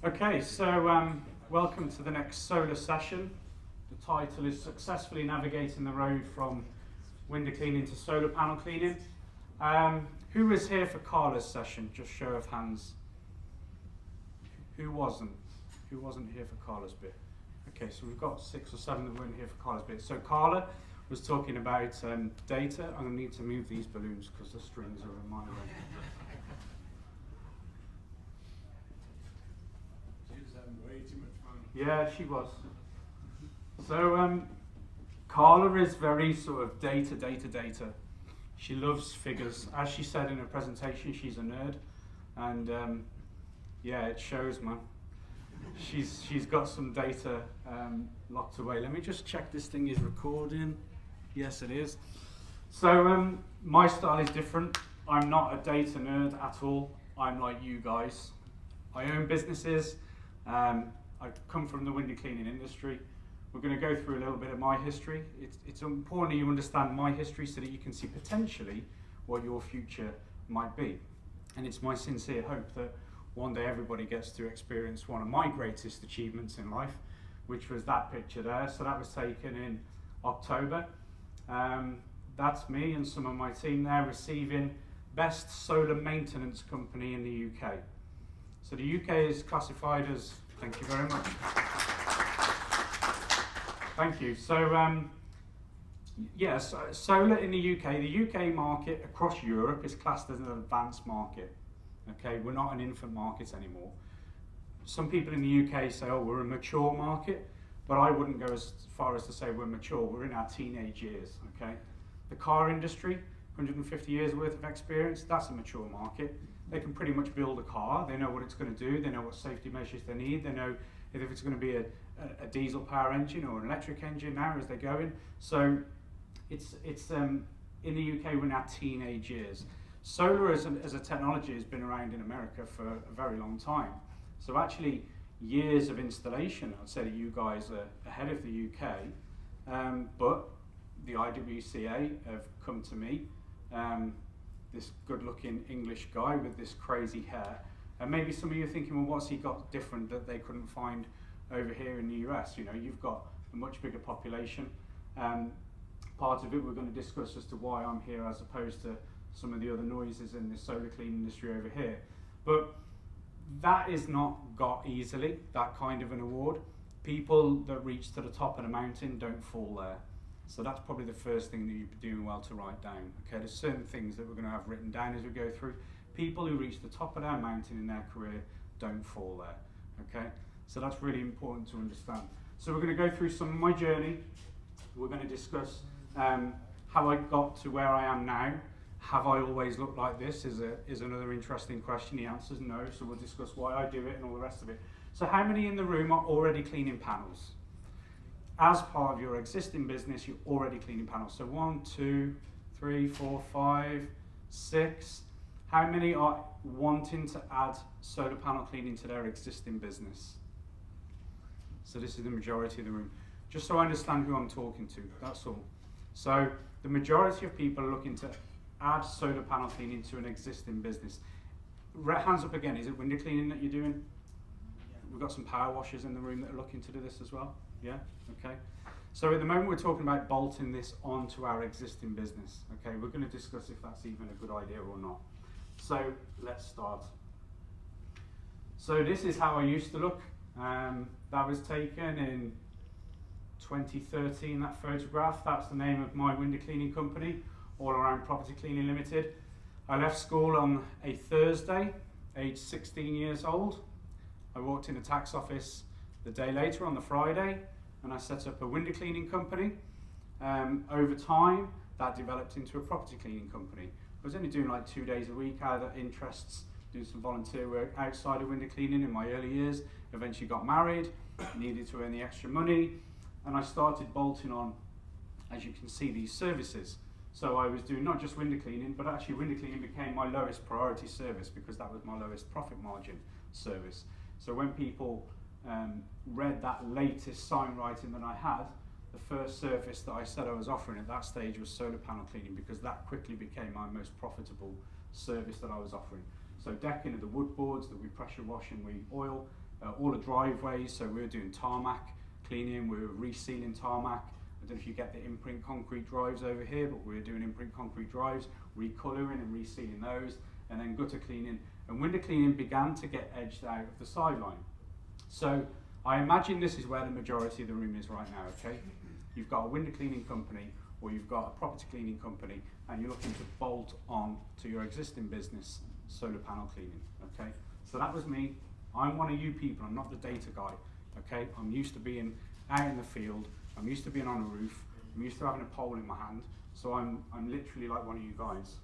Okay, so welcome to the next solar session. The title is Successfully Navigating the Road from Window Cleaning to Solar Panel Cleaning. Who was here for Carla's session? Just show of hands. Who wasn't? Who wasn't here for Carla's bit? Okay, so we've got 6 or 7 that weren't here for Carla's bit. So Carla was talking about data. I'm going to need to move these balloons because the strings are in my way. Yeah, she was. So Carla is very sort of data. She loves figures. As she said in her presentation, she's a nerd. And yeah, it shows, man. She's got some data locked away. Let me just check this thing is recording. Yes, it is. So my style is different. I'm not a data nerd at all. I'm like you guys. I own businesses. I come from the window cleaning industry. We're going to go through a little bit of my history. It's important you understand my history so that you can see potentially what your future might be. And it's my sincere hope that one day everybody gets to experience one of my greatest achievements in life, which was that picture there. So that was taken in October. That's me and some of my team there receiving Best Solar Maintenance Company in the UK. So the UK is classified as, thank you very much. Thank you. So yes, solar in the UK market across Europe is classed as an advanced market. Okay, we're not an infant market anymore. Some people in the UK say, oh, we're a mature market, but I wouldn't go as far as to say we're mature. We're in our teenage years, okay? The car industry, 150 years worth of experience, that's a mature market. They can pretty much build a car. They know what it's going to do. They know what safety measures they need. They know if it's going to be a diesel power engine or an electric engine now as they're going. So it's in the UK we're in our teenage years. Solar as a technology has been around in America for a very long time. So actually years of installation, I'd say that you guys are ahead of the UK. But the ISAA have come to me. This good-looking English guy with this crazy hair. And maybe some of you are thinking, well, what's he got different that they couldn't find over here in the US? You know, you've got a much bigger population. Part of it we're going to discuss as to why I'm here as opposed to some of the other noises in the solar clean industry over here. But that is not got easily, that kind of an award. People that reach to the top of the mountain don't fall there. So that's probably the first thing that you'd be doing well to write down. Okay, there's certain things that we're going to have written down as we go through. People who reach the top of their mountain in their career don't fall there. Okay, so that's really important to understand. So we're going to go through some of my journey. We're going to discuss how I got to where I am now. Have I always looked like this is another interesting question. The answer is no, so we'll discuss why I do it and all the rest of it. So how many in the room are already cleaning panels? As part of your existing business, you're already cleaning panels. So 1, 2, 3, 4, 5, 6. How many are wanting to add solar panel cleaning to their existing business? So this is the majority of the room. Just so I understand who I'm talking to, that's all. So the majority of people are looking to add solar panel cleaning to an existing business. Hands up again, is it window cleaning that you're doing? Yeah. We've got some power washers in the room that are looking to do this as well. Yeah, okay. So at the moment we're talking about bolting this onto our existing business. Okay, we're going to discuss if that's even a good idea or not. So let's start. So this is how I used to look. That was taken in 2013, that photograph. That's the name of my window cleaning company, All Around Property Cleaning Limited. I left school on a Thursday, aged 16 years old. I walked in the tax office the day later on the Friday, and I set up a window cleaning company. Over time, that developed into a property cleaning company. I was only doing like 2 days a week out of interests, doing some volunteer work outside of window cleaning in my early years. Eventually got married, needed to earn the extra money, and I started bolting on, as you can see, these services. So I was doing not just window cleaning, but actually window cleaning became my lowest priority service because that was my lowest profit margin service. So when people read that latest sign writing that I had, the first service that I said I was offering at that stage was solar panel cleaning because that quickly became my most profitable service that I was offering. So decking of the wood boards that we pressure wash and we oil, all the driveways, so we were doing tarmac cleaning, we were resealing tarmac. I don't know if you get the imprint concrete drives over here, but we were doing imprint concrete drives, recolouring and resealing those, and then gutter cleaning. And window cleaning began to get edged out of the sideline. So I imagine this is where the majority of the room is right now, okay? You've got a window cleaning company, or you've got a property cleaning company, and you're looking to bolt on to your existing business solar panel cleaning, okay? So that was me. I'm one of you people, I'm not the data guy, okay? I'm used to being out in the field, I'm used to being on a roof, I'm used to having a pole in my hand, so I'm literally like one of you guys.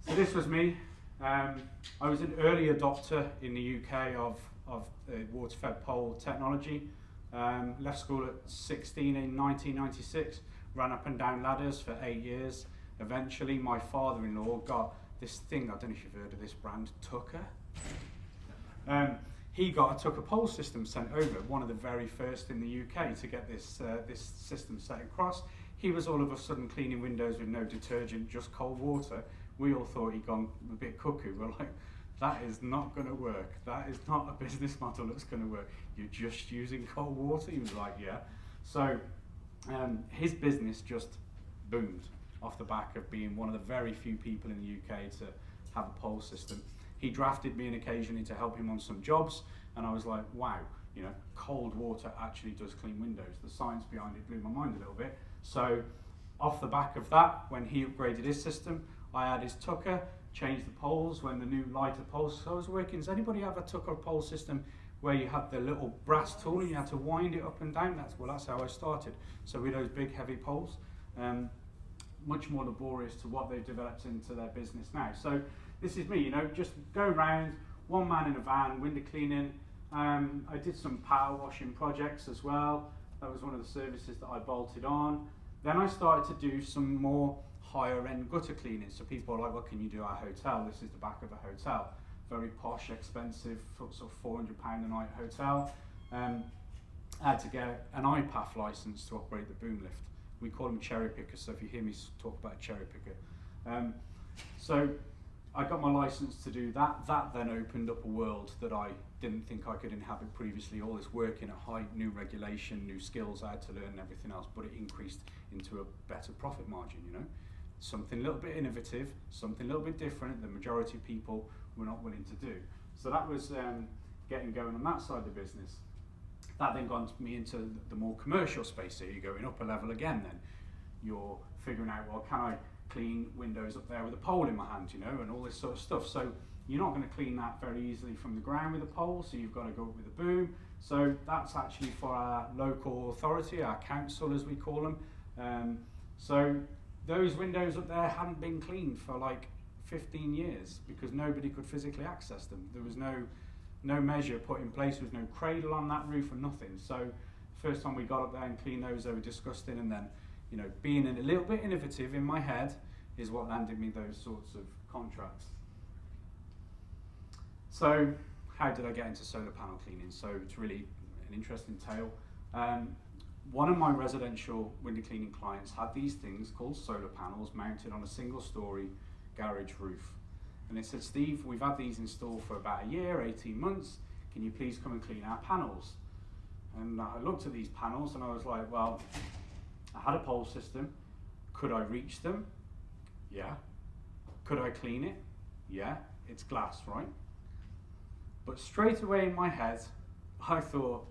So this was me. I was an early adopter in the UK of water-fed pole technology. Left school at 16 in 1996, ran up and down ladders for 8 years. Eventually my father-in-law got this thing, I don't know if you've heard of this brand, Tucker. He got a Tucker pole system sent over, one of the very first in the UK to get this system set across. He was all of a sudden cleaning windows with no detergent, just cold water. We all thought he'd gone a bit cuckoo. We're like, that is not going to work. That is not a business model that's going to work. You're just using cold water? He was like, yeah. So his business just boomed off the back of being one of the very few people in the UK to have a pole system. He drafted me in occasionally to help him on some jobs, and I was like, wow, you know, cold water actually does clean windows. The science behind it blew my mind a little bit. So off the back of that, when he upgraded his system, I had his Tucker, changed the poles when the new lighter poles. So I was working, does anybody have a Tucker pole system where you had the little brass tool and you had to wind it up and down? That's how I started. So with those big heavy poles, much more laborious to what they've developed into their business now. So this is me, you know, just go around, one man in a van, window cleaning. I did some power washing projects as well. That was one of the services that I bolted on. Then I started to do some more higher end gutter cleaning. So people are like, what can you do at a hotel? This is the back of a hotel. Very posh, expensive, sort of £400 a night hotel. I had to get an IPAF license to operate the boom lift. We call them cherry pickers, so if you hear me talk about a cherry picker. So I got my license to do that. That then opened up a world that I didn't think I could inhabit previously. All this working at height, new regulation, new skills I had to learn and everything else, but it increased into a better profit margin, you know. Something a little bit innovative, something a little bit different that the majority of people were not willing to do. So that was getting going on that side of the business. That then got me into the more commercial space. So you're going up a level again then. You're figuring out, well, can I clean windows up there with a pole in my hand, you know, and all this sort of stuff. So you're not going to clean that very easily from the ground with a pole, so you've got to go up with a boom. So that's actually for our local authority, our council as we call them. So those windows up there hadn't been cleaned for like 15 years because nobody could physically access them. There was no measure put in place, there was no cradle on that roof or nothing. So first time we got up there and cleaned those, they were disgusting, and then, you know, being a little bit innovative in my head is what landed me those sorts of contracts. So how did I get into solar panel cleaning? So it's really an interesting tale. One of my residential window cleaning clients had these things called solar panels mounted on a single story garage roof. And they said, Steve, we've had these installed for about a year, 18 months. Can you please come and clean our panels? And I looked at these panels and I was like, well, I had a pole system. Could I reach them? Yeah. Could I clean it? Yeah. It's glass, right? But straight away in my head, I thought,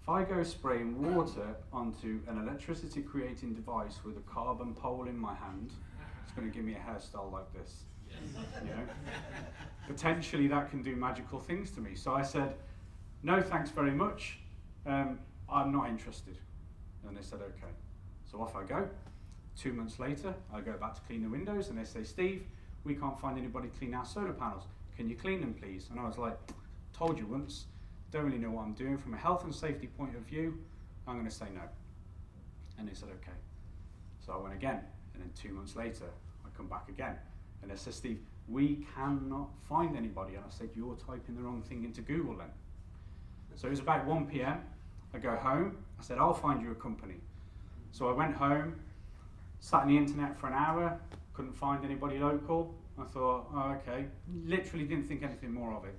if I go spraying water onto an electricity creating device with a carbon pole in my hand, it's going to give me a hairstyle like this. You know? Potentially that can do magical things to me. So I said, no thanks very much, I'm not interested. And they said, okay. So off I go. 2 months later, I go back to clean the windows and they say, Steve, we can't find anybody to clean our solar panels. Can you clean them, please? And I was like, told you once, don't really know what I'm doing. From a health and safety point of view, I'm going to say no. And they said, okay. So I went again. And then 2 months later, I come back again. And they said, Steve, we cannot find anybody. And I said, you're typing the wrong thing into Google then. So it was about 1 p.m. I go home. I said, I'll find you a company. So I went home, sat on the internet for an hour, couldn't find anybody local. I thought, oh, okay. Literally didn't think anything more of it.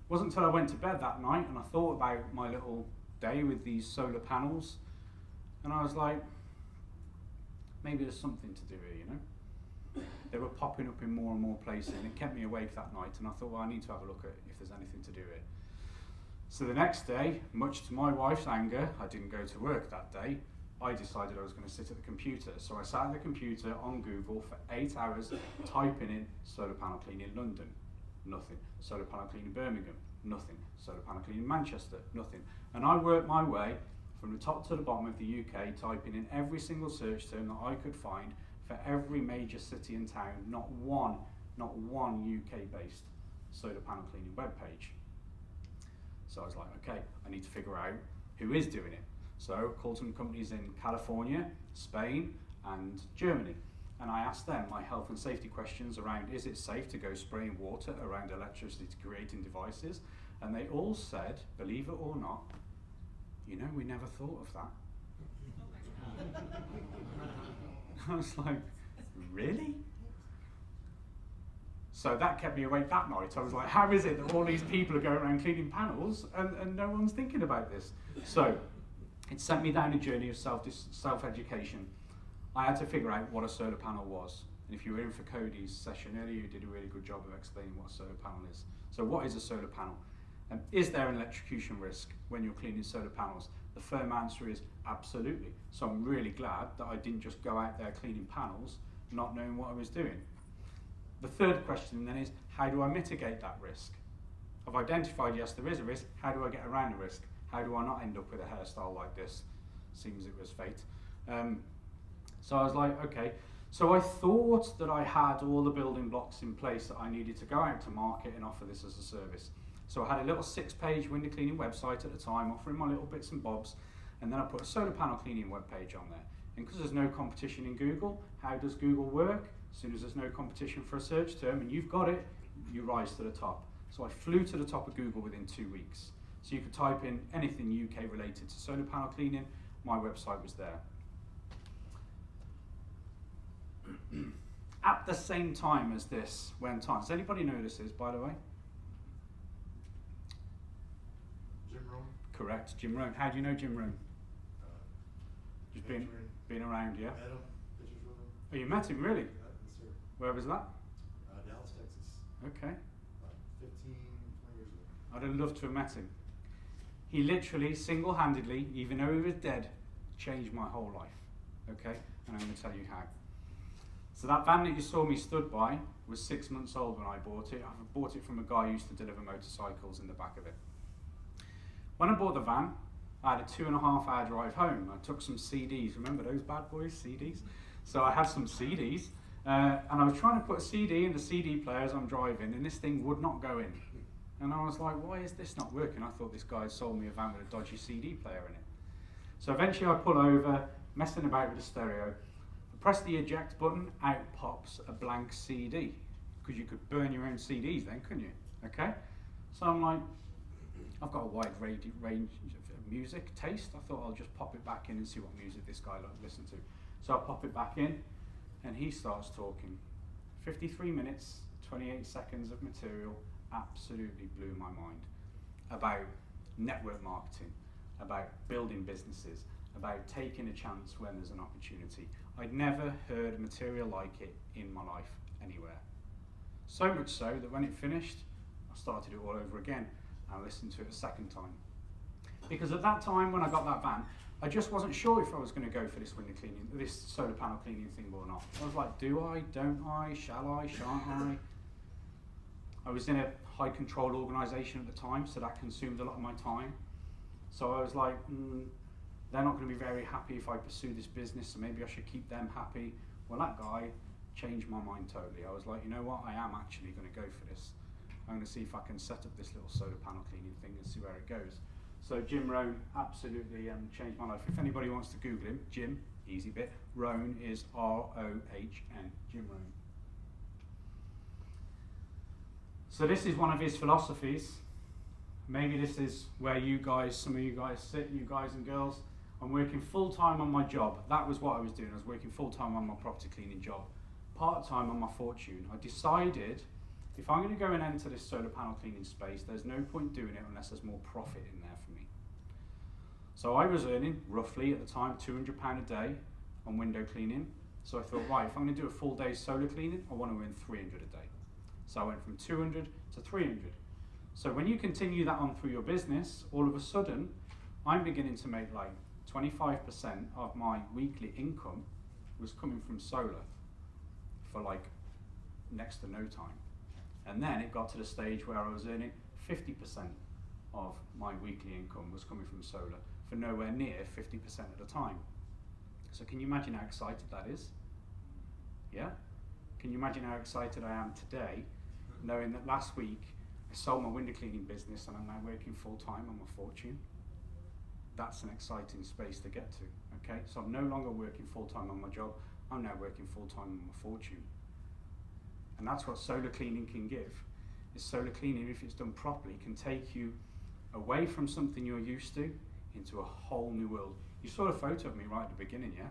Wasn't until I went to bed that night and I thought about my little day with these solar panels, and I was like, maybe there's something to do here, you know? They were popping up in more and more places, and it kept me awake that night, and I thought, well, I need to have a look at if there's anything to do here. So the next day, much to my wife's anger, I didn't go to work that day. I decided I was going to sit at the computer. So I sat at the computer on Google for 8 hours, typing in solar panel cleaning London, nothing. Solar panel cleaning Birmingham, nothing. Solar panel cleaning Manchester, nothing. And I worked my way from the top to the bottom of the UK, typing in every single search term that I could find for every major city and town, not one UK-based solar panel cleaning webpage. So I was like, okay, I need to figure out who is doing it. So I called some companies in California, Spain, and Germany. And I asked them my health and safety questions around, is it safe to go spraying water around electricity creating devices? And they all said, believe it or not, you know, we never thought of that. I was like, really? So that kept me awake that night. I was like, how is it that all these people are going around cleaning panels and no one's thinking about this? So it sent me down a journey of self-education. I had to figure out what a solar panel was. And if you were in for Cody's session earlier, you did a really good job of explaining what a solar panel is. So what is a solar panel? Is there an electrocution risk when you're cleaning solar panels? The firm answer is absolutely. So I'm really glad that I didn't just go out there cleaning panels, not knowing what I was doing. The third question then is, how do I mitigate that risk? I've identified, yes, there is a risk. How do I get around the risk? How do I not end up with a hairstyle like this? Seems it was fate. So I was like, okay. So I thought that I had all the building blocks in place that I needed to go out to market and offer this as a service. So I had a little 6-page window cleaning website at the time, offering my little bits and bobs, and then I put a solar panel cleaning webpage on there. And because there's no competition in Google, how does Google work? As soon as there's no competition for a search term and you've got it, you rise to the top. So I flew to the top of Google within 2 weeks. So you could type in anything UK related to solar panel cleaning, my website was there. At the same time as this went on, does anybody know who this is, by the way? Jim Rohn? Correct, Jim Rohn. How do you know Jim Rohn? Just been around, yeah? Met him, pictures with him. Oh, you met him, really? Yes, sir. Where was that? Dallas, Texas. Okay. About 15, 20 years ago. I'd have loved to have met him. He literally, single-handedly, even though he was dead, changed my whole life. Okay? And I'm going to tell you how. So that van that you saw me stood by was 6 months old when I bought it. I bought it from a guy who used to deliver motorcycles in the back of it. When I bought the van, I had a 2.5-hour drive home. I took some CDs. Remember those bad boys, CDs? So I had some CDs, and I was trying to put a CD in the CD player as I'm driving, and this thing would not go in. And I was like, why is this not working? I thought this guy had sold me a van with a dodgy CD player in it. So eventually I pull over, messing about with the stereo. I press the eject button, out pops a blank CD. Because you could burn your own CDs then, couldn't you? Okay? So I'm like, I've got a wide range of music taste. I thought I'll just pop it back in and see what music this guy listens to. So I pop it back in, and he starts talking. 53 minutes, 28 seconds of material, absolutely blew my mind. About network marketing, about building businesses, about taking a chance when there's an opportunity. I'd never heard material like it in my life anywhere. So much so that when it finished, I started it all over again and listened to it a second time. Because at that time, when I got that van, I just wasn't sure if I was going to go for this window cleaning, this solar panel cleaning thing or not. I was like, do I, don't I, shall I, shan't I? I was in a high control organisation at the time, so that consumed a lot of my time. So I was like, they're not going to be very happy if I pursue this business, so maybe I should keep them happy. Well, that guy changed my mind totally. I was like, you know what, I am actually going to go for this. I'm going to see if I can set up this little solar panel cleaning thing and see where it goes. So Jim Rohn absolutely changed my life. If anybody wants to Google him, Jim, easy bit, Rohn is R-O-H-N, Jim Rohn. So this is one of his philosophies. Maybe this is where you guys, some of you guys sit, you guys and girls. I'm working full-time on my job. That was what I was doing. I was working full-time on my property cleaning job, part-time on my fortune. I decided if I'm going to go and enter this solar panel cleaning space, there's no point doing it unless there's more profit in there for me. So I was earning roughly at the time £200 a day on window cleaning. So I thought, right, if I'm going to do a full day's solar cleaning, I want to earn 300 a day. So I went from 200 to 300. So when you continue that on through your business, all of a sudden, I'm beginning to make like 25% of my weekly income was coming from solar for like next to no time. And then it got to the stage where I was earning 50% of my weekly income was coming from solar for nowhere near 50% at a time. So can you imagine how excited that is? Yeah? Can you imagine how excited I am today, knowing that last week I sold my window cleaning business and I'm now working full time on my fortune? That's an exciting space to get to, okay? So I'm no longer working full time on my job, I'm now working full time on my fortune. And that's what solar cleaning can give. Is solar cleaning, if it's done properly, can take you away from something you're used to into a whole new world. You saw a photo of me right at the beginning, yeah?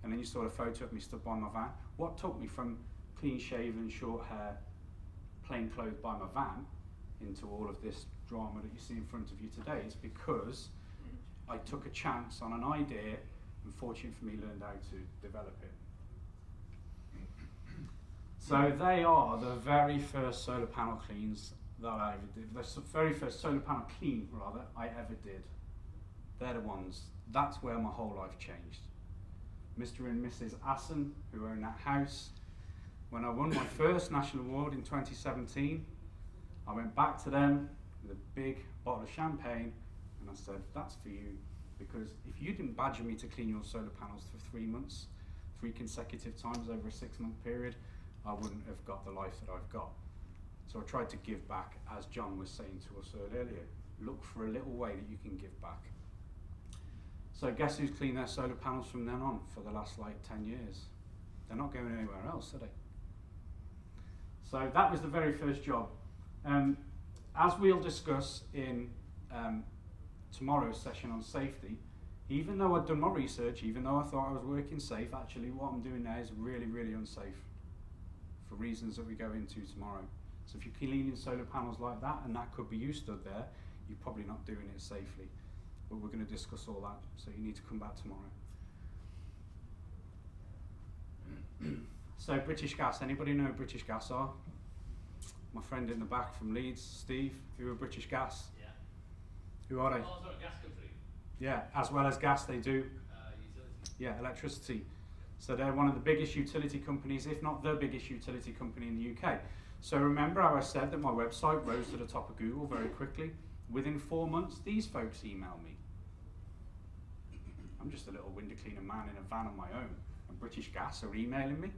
And then you saw a photo of me stood by my van. What took me from clean shaven, short hair, plain clothed by my van into all of this drama that you see in front of you today is because I took a chance on an idea and fortunately for me learned how to develop it. So they are the very first solar panel cleans that I ever did. The very first solar panel clean, rather, I ever did. They're the ones. That's where my whole life changed. Mr. and Mrs. Assen, who own that house, when I won my first national award in 2017, I went back to them with a big bottle of champagne and I said, that's for you, because if you didn't badger me to clean your solar panels for 3 months, 3 consecutive times over a 6-month period, I wouldn't have got the life that I've got. So I tried to give back, as John was saying to us earlier. Look for a little way that you can give back. So guess who's cleaned their solar panels from then on for the last like 10 years? They're not going anywhere else, are they? So that was the very first job. As we'll discuss in tomorrow's session on safety, even though I'd done my research, even though I thought I was working safe, actually what I'm doing now is really, really unsafe for reasons that we go into tomorrow. So if you're cleaning solar panels like that, and that could be you stood there, you're probably not doing it safely. But we're going to discuss all that, so you need to come back tomorrow. So British Gas, anybody know who British Gas are? My friend in the back from Leeds, Steve, who are British Gas? Yeah. Who are they? Oh, sorry, gas company. Yeah, as well as gas they do. Utility. Yeah, electricity. So they're one of the biggest utility companies, if not the biggest utility company in the UK. So remember how I said that my website rose to the top of Google very quickly? Within 4 months, these folks emailed me. I'm just a little window cleaner man in a van on my own, and British Gas are emailing me.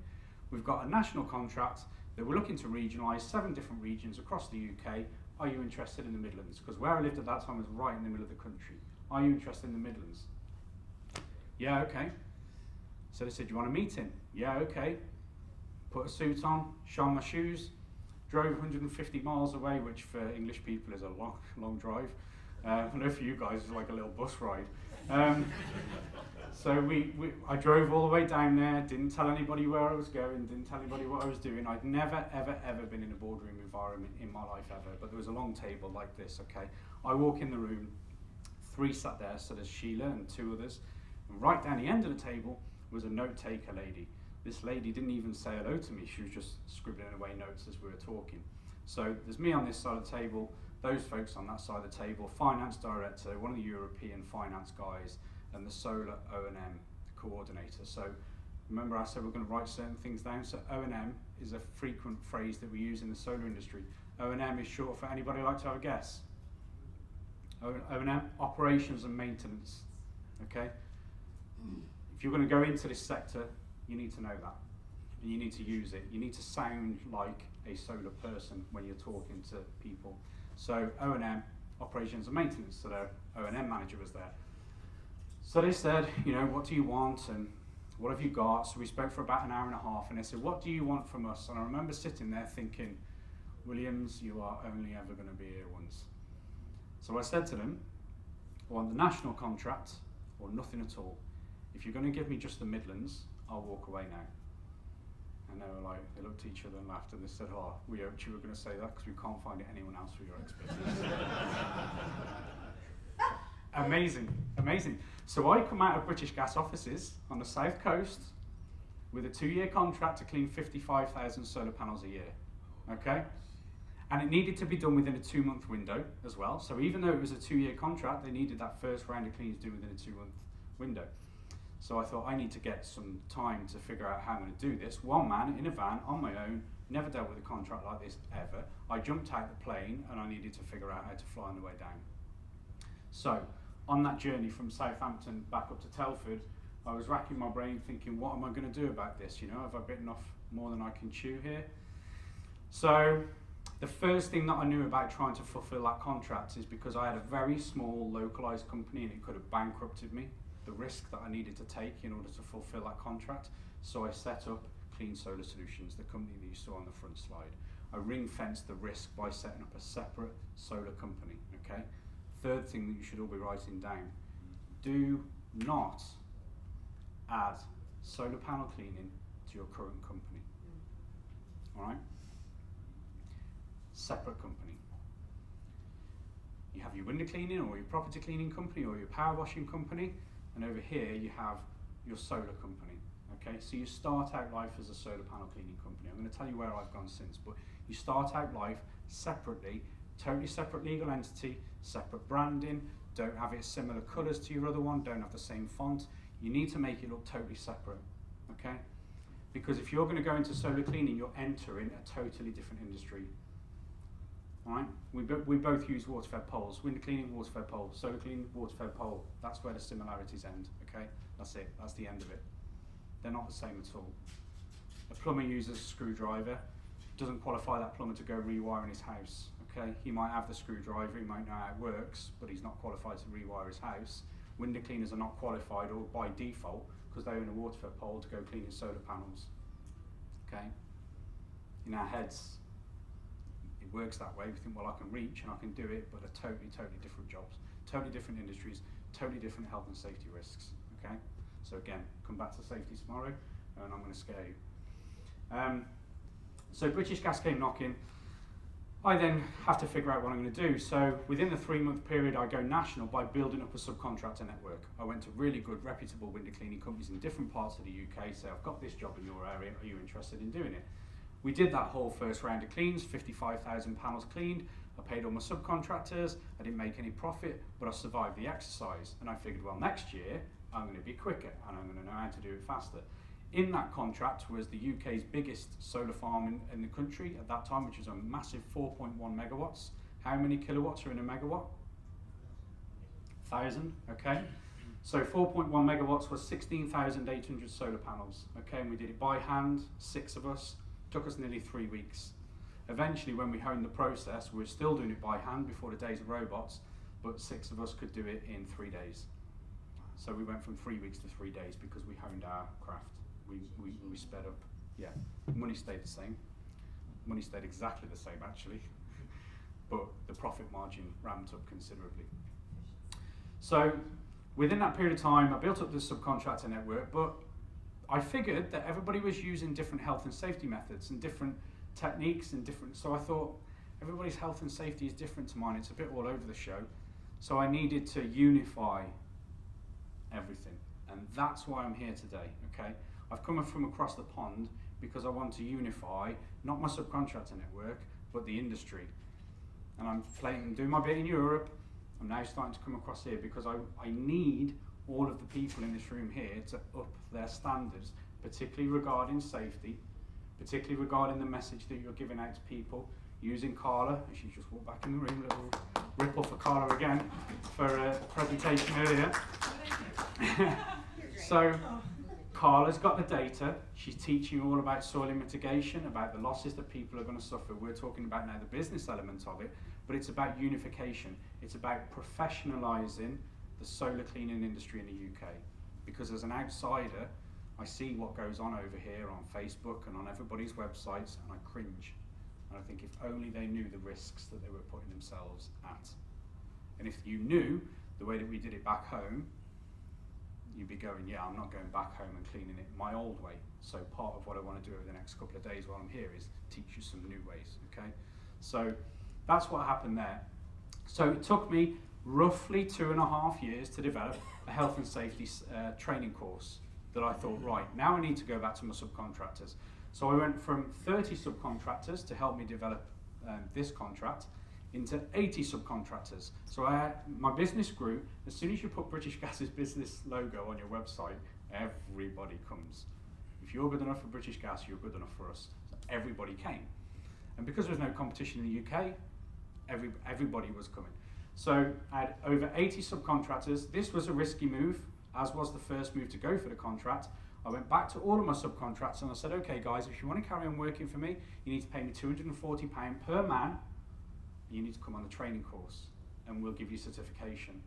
We've got a national contract that we're looking to regionalise 7 different regions across the UK. Are you interested in the Midlands? Because where I lived at that time was right in the middle of the country. Are you interested in the Midlands? Yeah, okay. So they said, do you want a meeting? Yeah, okay. Put a suit on, shone my shoes, drove 150 miles away, which for English people is a long, long drive. I know for you guys it's like a little bus ride. So I drove all the way down there, didn't tell anybody where I was going, didn't tell anybody what I was doing. I'd never, ever, ever been in a boardroom environment in my life ever, but there was a long table like this, okay? I walk in the room, 3 sat there, so there's Sheila and 2 others, and right down the end of the table was a note-taker lady. This lady didn't even say hello to me, she was just scribbling away notes as we were talking. So there's me on this side of the table, those folks on that side of the table, finance director, one of the European finance guys, and the solar O&M coordinator. So remember I said we're going to write certain things down. So O&M is a frequent phrase that we use in the solar industry. O&M is short for, anybody like to have a guess? O&M, operations and maintenance. Okay? If you're going to go into this sector, you need to know that. And you need to use it. You need to sound like a solar person when you're talking to people. So O&M, operations and maintenance. So their O&M manager was there. So they said, you know, what do you want and what have you got? So we spoke for about an hour and a half and they said, what do you want from us? And I remember sitting there thinking, Williams, you are only ever going to be here once. So I said to them, I want the national contract or nothing at all. If you're going to give me just the Midlands, I'll walk away now. And they were like, they looked at each other and laughed, and they said, "Oh, we hoped you were going to say that because we can't find anyone else for your expertise." Amazing, amazing. So I come out of British Gas offices on the south coast with a 2-year contract to clean 55,000 solar panels a year, okay? And it needed to be done within a 2-month window as well. So even though it was a 2-year contract, they needed that first round of cleans done within a 2-month window. So I thought I need to get some time to figure out how I'm going to do this. One man in a van on my own, never dealt with a contract like this ever. I jumped out the plane and I needed to figure out how to fly on the way down. So on that journey from Southampton back up to Telford, I was racking my brain thinking, what am I going to do about this? You know, have I bitten off more than I can chew here? So the first thing that I knew about trying to fulfill that contract is because I had a very small localized company and it could have bankrupted me, the risk that I needed to take in order to fulfill that contract. So I set up Clean Solar Solutions, the company that you saw on the front slide. I ring-fenced the risk by setting up a separate solar company, okay? Third thing that you should all be writing down, do not add solar panel cleaning to your current company, all right? Separate company. You have your window cleaning or your property cleaning company or your power washing company, and over here you have your solar company, okay? So you start out life as a solar panel cleaning company. I'm going to tell you where I've gone since, but you start out life separately, totally separate legal entity, separate branding, don't have it similar colours to your other one, don't have the same font. You need to make it look totally separate, okay? Because if you're going to go into solar cleaning, you're entering a totally different industry. All right? We both use water-fed poles. Window cleaning, water-fed pole. Solar cleaning, water-fed pole. That's where the similarities end, okay? That's it. That's the end of it. They're not the same at all. A plumber uses a screwdriver. Doesn't qualify that plumber to go rewire in his house, okay? He might have the screwdriver, he might know how it works, but he's not qualified to rewire his house. Window cleaners are not qualified, or by default, because they own a water-fed pole, to go clean his solar panels, okay? In our heads, it works that way. We think, well, I can reach and I can do it, but they're totally, totally different jobs, totally different industries, totally different health and safety risks, okay? So again, come back to safety tomorrow, and I'm going to scare you. So British Gas came knocking. I then have to figure out what I'm going to do. So within the 3-month period, I go national by building up a subcontractor network. I went to really good, reputable window cleaning companies in different parts of the UK, say, I've got this job in your area, are you interested in doing it? We did that whole first round of cleans, 55,000 panels cleaned. I paid all my subcontractors, I didn't make any profit, but I survived the exercise. And I figured, well, next year, I'm going to be quicker and I'm going to know how to do it faster. In that contract was the UK's biggest solar farm in the country at that time, which was a massive 4.1 megawatts. How many kilowatts are in a megawatt? 1,000, okay? So 4.1 megawatts was 16,800 solar panels, okay? And we did it by hand, 6 of us. Took us nearly 3 weeks. Eventually, when we honed the process, we were still doing it by hand before the days of robots, but 6 of us could do it in 3 days. So we went from 3 weeks to 3 days because we honed our craft. We sped up. Yeah, money stayed the same. Money stayed exactly the same, actually. But the profit margin ramped up considerably. So within that period of time, I built up this subcontractor network, but I figured that everybody was using different health and safety methods and different techniques and different, so I thought everybody's health and safety is different to mine. It's a bit all over the show. So I needed to unify everything. And that's why I'm here today, okay? I've come from across the pond because I want to unify, not my subcontractor network, but the industry. And I'm doing my bit in Europe. I'm now starting to come across here because I need all of the people in this room here to up their standards, particularly regarding safety, particularly regarding the message that you're giving out to people, using Carla, and she just walked back in the room, little rip off for Carla again for a presentation earlier. So Carla's got the data, she's teaching you all about soil mitigation, about the losses that people are going to suffer. We're talking about now the business element of it, but it's about unification. It's about professionalising the solar cleaning industry in the UK. Because as an outsider, I see what goes on over here on Facebook and on everybody's websites, and I cringe. And I think if only they knew the risks that they were putting themselves at. And if you knew the way that we did it back home, you'd be going, yeah, I'm not going back home and cleaning it my old way. So part of what I want to do over the next couple of days while I'm here is teach you some new ways, okay? So that's what happened there. So it took me roughly 2.5 years to develop a health and safety training course that I thought, right, now I need to go back to my subcontractors. So I went from 30 subcontractors to help me develop this contract into 80 subcontractors. So my business grew. As soon as you put British Gas's business logo on your website, everybody comes. If you're good enough for British Gas, you're good enough for us. So everybody came. And because there was no competition in the UK, everybody was coming. So I had over 80 subcontractors. This was a risky move, as was the first move to go for the contract. I went back to all of my subcontractors and I said, okay guys, if you want to carry on working for me, you need to pay me £240 per man. You need to come on the training course and we'll give you certification.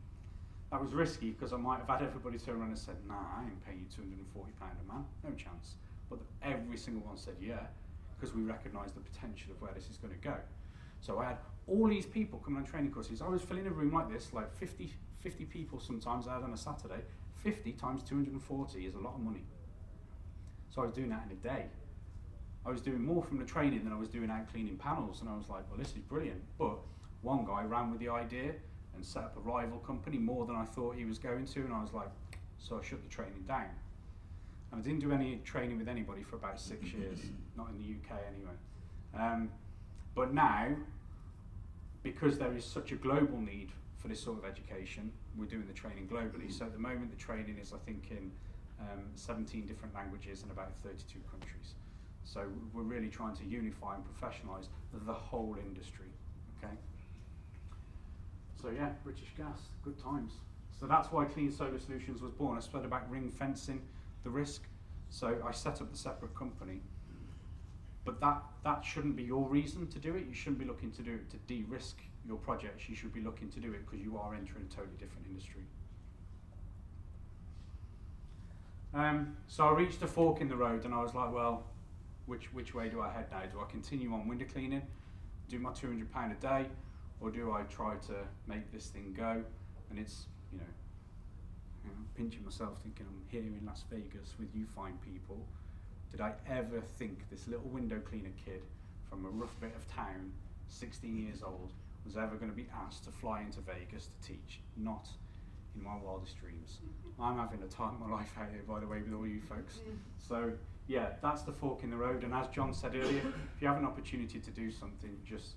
That was risky because I might have had everybody turn around and said, nah, I ain't paying you £240 a man, no chance. But every single one said yeah, because we recognised the potential of where this is going to go. So I had all these people coming on training courses. I was filling a room like this, like 50 people sometimes I had on a Saturday. 50 times 240 is a lot of money. So I was doing that in a day. I was doing more from the training than I was doing out cleaning panels, and I was like, well, this is brilliant. But one guy ran with the idea and set up a rival company more than I thought he was going to, and I was like, so I shut the training down. And I didn't do any training with anybody for about 6 years, not in the UK anyway. But now, because there is such a global need for this sort of education, we're doing the training globally. So at the moment, the training is, I think, in 17 different languages in about 32 countries. So we're really trying to unify and professionalise the whole industry, okay? So yeah, British Gas, good times. So that's why Clean Solar Solutions was born. I spoke about ring fencing the risk. So I set up the separate company. But that shouldn't be your reason to do it. You shouldn't be looking to do it to de-risk your projects. You should be looking to do it because you are entering a totally different industry. So I reached a fork in the road and I was like, well, which way do I head now? Do I continue on window cleaning, do my £200 a day, or do I try to make this thing go? And it's, you know, pinching myself thinking I'm here in Las Vegas with you fine people. Did I ever think this little window cleaner kid from a rough bit of town, 16 years old, was ever going to be asked to fly into Vegas to teach? Not in my wildest dreams. I'm having a time of my life out here, by the way, with all you folks. So yeah, that's the fork in the road. And as John said earlier, if you have an opportunity to do something, just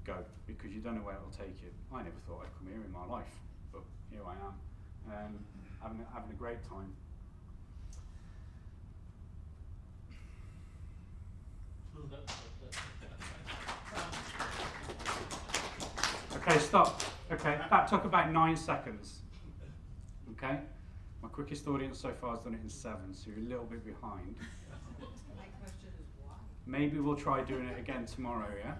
go, because you don't know where it'll take you. I never thought I'd come here in my life, but here I am, having a great time. Okay, stop. Okay, that took about 9 seconds. Okay, my quickest audience so far has done it in 7, so you're a little bit behind. My question is why? Maybe we'll try doing it again tomorrow, yeah?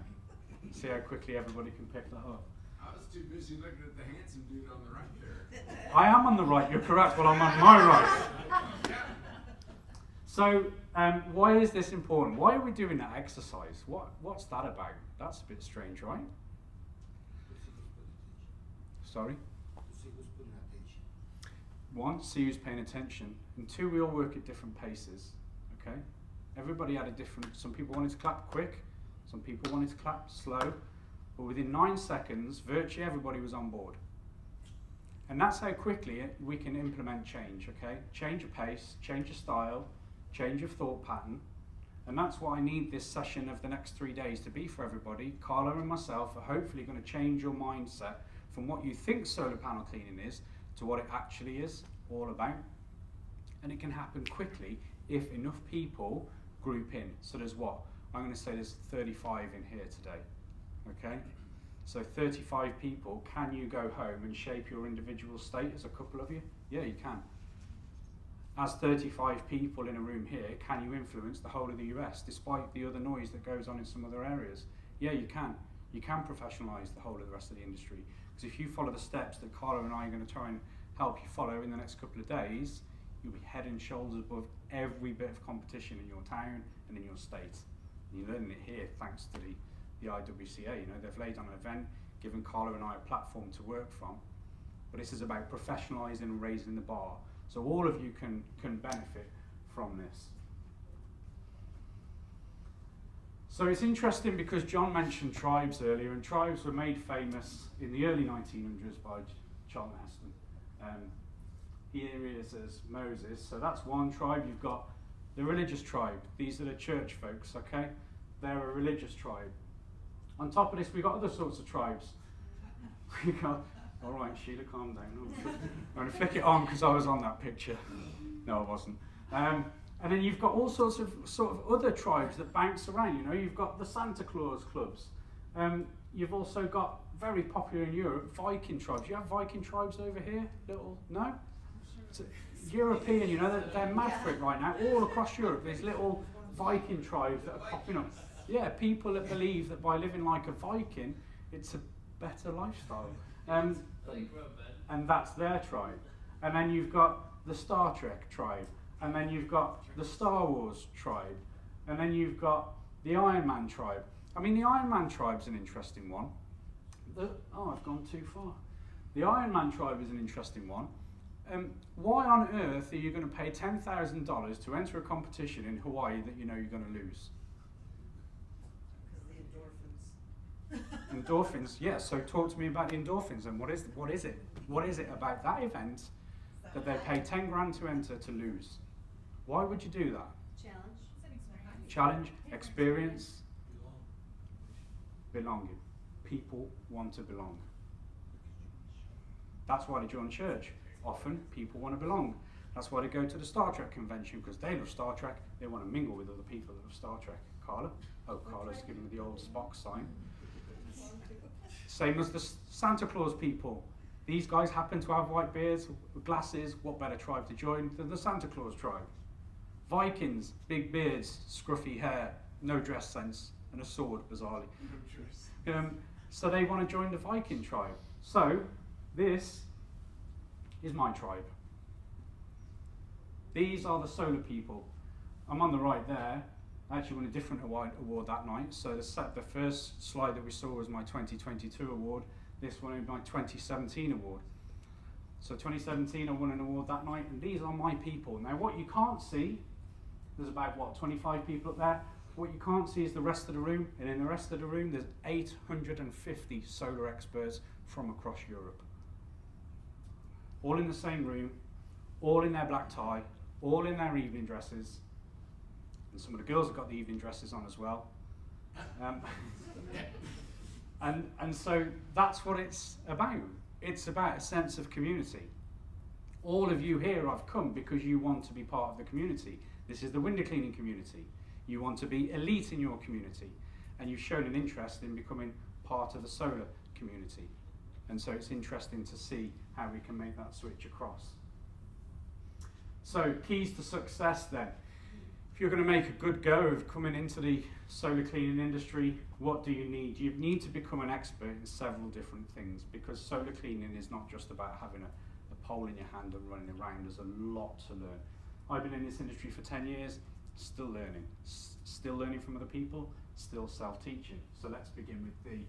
See how quickly everybody can pick that up. I was too busy looking at the handsome dude on the right there. I am on the right, you're correct, well I'm on my right. So, why is this important? Why are we doing that exercise? What's that about? That's a bit strange, right? Sorry? One, see who's paying attention. And 2, we all work at different paces, okay? Everybody had a different, some people wanted to clap quick, some people wanted to clap slow, but within 9 seconds, virtually everybody was on board. And that's how quickly we can implement change, okay? Change your pace, change your style, change your thought pattern. And that's what I need this session of the next 3 days to be for everybody. Carla and myself are hopefully going to change your mindset from what you think solar panel cleaning is to what it actually is all about. And it can happen quickly if enough people group in. So there's what? I'm going to say there's 35 in here today, okay? So 35 people, can you go home and shape your individual state as a couple of you? Yeah, you can. As 35 people in a room here, can you influence the whole of the US despite the other noise that goes on in some other areas? Yeah, you can. You can professionalise the whole of the rest of the industry. Because if you follow the steps that Carla and I are going to try and help you follow in the next couple of days, you'll be head and shoulders above every bit of competition in your town and in your state. And you're learning it here thanks to the IWCA. You know, they've laid on an event, given Carla and I a platform to work from. But this is about professionalising and raising the bar So all of you can benefit from this. So it's interesting because John mentioned tribes earlier, and tribes were made famous in the early 1900s by Charlton Heston. Here he is as Moses, so that's one tribe. You've got the religious tribe. These are the church folks, okay? They're a religious tribe. On top of this, we've got other sorts of tribes. We got, all right, Sheila, calm down. I'm going to flick it on because I was on that picture. No, I wasn't. And then you've got all sorts of other tribes that bounce around. You know, you've got the Santa Claus clubs. You've also got, very popular in Europe, Viking tribes. You have Viking tribes over here? No? It's European, you know, they're mad for it right now. All across Europe, there's little Viking tribes that are popping up. Yeah, people that believe that by living like a Viking, it's a better lifestyle. And that's their tribe. And then you've got the Star Trek tribe. And then you've got the Star Wars tribe. And then you've got the Iron Man tribe. I mean, the Iron Man tribe's an interesting one. I've gone too far. The Iron Man tribe is an interesting one. Why on earth are you going to pay $10,000 to enter a competition in Hawaii that you know you're going to lose? Because the endorphins. Endorphins, yeah. So talk to me about the endorphins and what is it? What is it about that event that they pay 10 grand to enter to lose? Why would you do that? Challenge, experience, belonging. People want to belong. That's why they join church. Often people want to belong. That's why they go to the Star Trek convention, because they love Star Trek. They want to mingle with other people that love Star Trek. Carla? Oh, Carla's giving me the old Spock sign. Same as the Santa Claus people. These guys happen to have white beards, glasses. What better tribe to join than the Santa Claus tribe? Vikings, big beards, scruffy hair, no dress sense, and a sword, bizarrely. So they want to join the Viking tribe. So this is my tribe. These are the solar people. I'm on the right there. I actually won a different award that night. So the first slide that we saw was my 2022 award. This one is my 2017 award. So 2017 I won an award that night, and these are my people. Now what you can't see, there's about 25 people up there. What you can't see is the rest of the room, and in the rest of the room there's 850 solar experts from across Europe. All in the same room, all in their black tie, all in their evening dresses. And some of the girls have got the evening dresses on as well. And so that's what it's about. It's about a sense of community. All of you here have come because you want to be part of the community. This is the window cleaning community. You want to be elite in your community, and you've shown an interest in becoming part of the solar community. And so it's interesting to see how we can make that switch across. So keys to success then. If you're going to make a good go of coming into the solar cleaning industry, what do you need? You need to become an expert in several different things, because solar cleaning is not just about having a pole in your hand and running around. There's a lot to learn. I've been in this industry for 10 years, still learning from other people, still self-teaching. So let's begin with the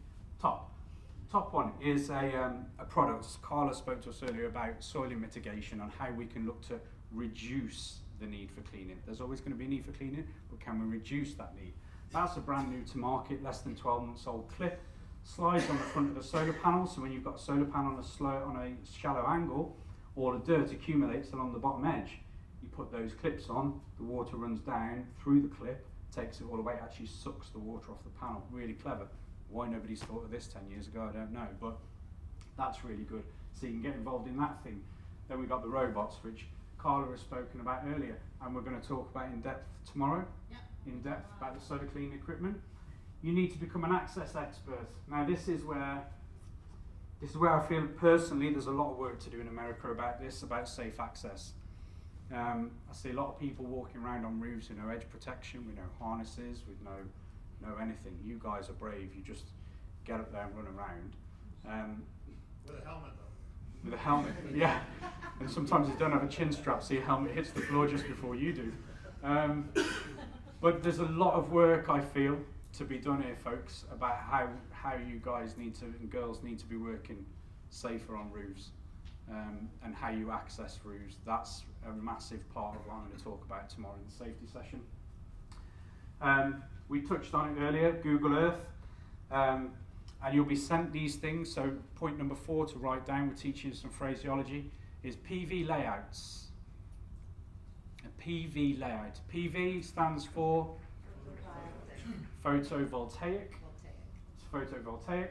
top. Top one is a product. Carla spoke to us earlier about soiling mitigation and how we can look to reduce the need for cleaning. There's always going to be a need for cleaning, but can we reduce that need? That's a brand new to market, less than 12 months old clip. Slides on the front of the solar panel, so when you've got a solar panel on a shallow angle, all the dirt accumulates along the bottom edge. You put those clips on, the water runs down through the clip, takes it all away, actually sucks the water off the panel. Really clever. Why nobody's thought of this 10 years ago, I don't know, but that's really good. So you can get involved in that thing. Then we've got the robots, which Carla has spoken about earlier, and we're going to talk about in depth tomorrow. Yeah. In depth about the solar cleaning equipment. You need to become an access expert. Now this is where I feel personally there's a lot of work to do in America about this, about safe access. I see a lot of people walking around on roofs with no edge protection, with no harnesses, with no anything. You guys are brave. You just get up there and run around. With a helmet though. With a helmet, yeah. And sometimes you don't have a chin strap, so your helmet hits the floor just before you do. But there's a lot of work, I feel, to be done here, folks, about how you guys need to, and girls need to be working safer on roofs. and how you access roofs. That's a massive part of what I'm going to talk about tomorrow in the safety session. We touched on it earlier, Google Earth, and you'll be sent these things. So point number 4 to write down, we're teaching you some phraseology, is PV layouts. A PV layout. PV stands for photovoltaic. It's photovoltaic.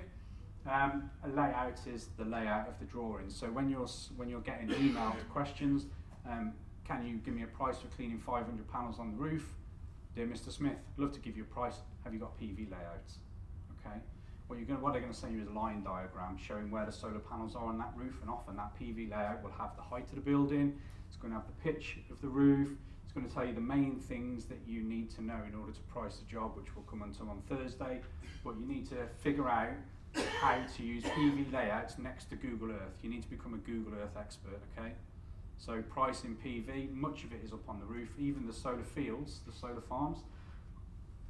A layout is the layout of the drawing. So when you're getting emailed questions, can you give me a price for cleaning 500 panels on the roof? Dear Mr. Smith, love to give you a price. Have you got PV layouts? Okay. What they're going to send you is a line diagram showing where the solar panels are on that roof, and often that PV layout will have the height of the building. It's going to have the pitch of the roof. It's going to tell you the main things that you need to know in order to price the job, which we'll come onto on Thursday. But you need to figure out how to use PV layouts next to Google Earth. You need to become a Google Earth expert, okay? So pricing PV, much of it is up on the roof. Even the solar fields, the solar farms,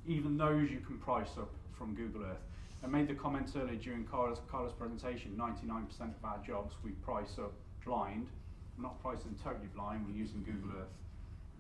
even those you can price up from Google Earth. I made the comment earlier during Carla's presentation, 99% of our jobs we price up blind. We're not pricing totally blind, we're using Google Earth.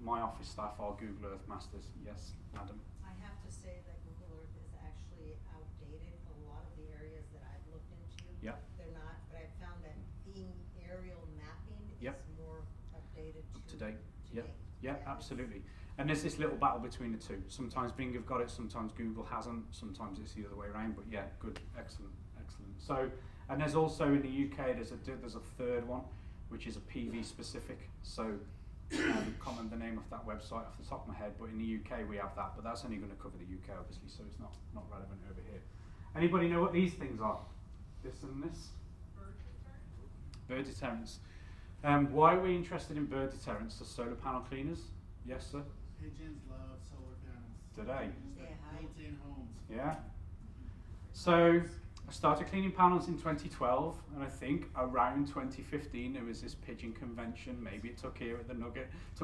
My office staff are Google Earth masters. Yes, Adam? I have to say that Google Earth is actually outdated. A lot of the areas that I've looked into, Yep. they're not, but I've found that being aerial mapping Yep. is more updated Up to date. to Yep. date. Yeah, absolutely. And there's this little battle between the two. Sometimes Bing have got it, sometimes Google hasn't, sometimes it's the other way around, but yeah, good, excellent, excellent. So, and there's also in the UK, there's a third one, which is a PV specific. So, can't remember the name of that website off the top of my head, but in the UK we have that, but that's only going to cover the UK obviously, so it's not relevant over here. Anybody know what these things are? This and this? Bird deterrents. Why are we interested in bird deterrents for solar panel cleaners? Yes, sir? Pigeons love solar panels. Do they? Yeah. Built-in homes. Yeah. So I started cleaning panels in 2012, and I think around 2015 there was this pigeon convention. Maybe it took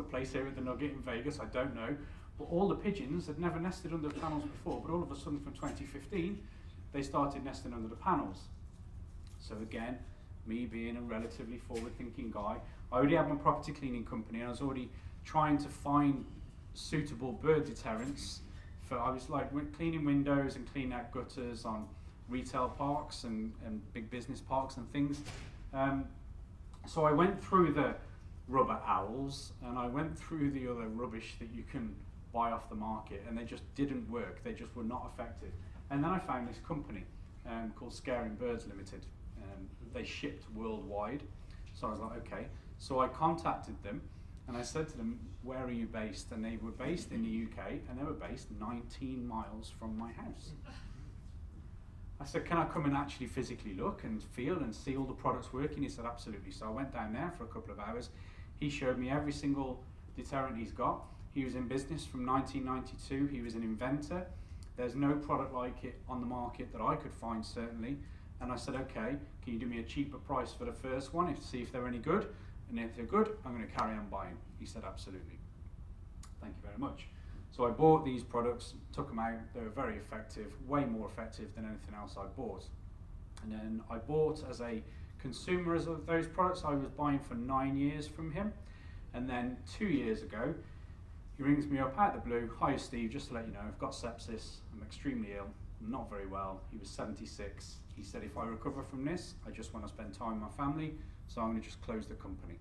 place here at the Nugget in Vegas. I don't know. But all the pigeons had never nested under the panels before. But all of a sudden, from 2015, they started nesting under the panels. So again, me being a relatively forward-thinking guy, I already had my property cleaning company, and I was already trying to find suitable bird deterrents. I was like cleaning windows and cleaning out gutters on retail parks and big business parks and things. So I went through the rubber owls and I went through the other rubbish that you can buy off the market, and they just didn't work. They just were not effective. And then I found this company called Scaring Birds Limited. They shipped worldwide. So I was like, okay. So I contacted them and I said to them, where are you based? And they were based in the UK, and they were based 19 miles from my house. I said, can I come and actually physically look and feel and see all the products working? He said, absolutely. So I went down there for a couple of hours. He showed me every single deterrent he's got. He was in business from 1992. He was an inventor. There's no product like it on the market that I could find, certainly. And I said, okay, can you do me a cheaper price for the first one to see if they're any good? And if they're good, I'm going to carry on buying. He said, absolutely. Thank you very much. So I bought these products, took them out. They were very effective, way more effective than anything else I bought. And then I bought as a consumer of those products. I was buying for 9 years from him. And then 2 years ago, he rings me up out of the blue. Hi, Steve, just to let you know, I've got sepsis. I'm extremely ill. I'm not very well. He was 76. He said, if I recover from this, I just want to spend time with my family, so I'm going to just close the company.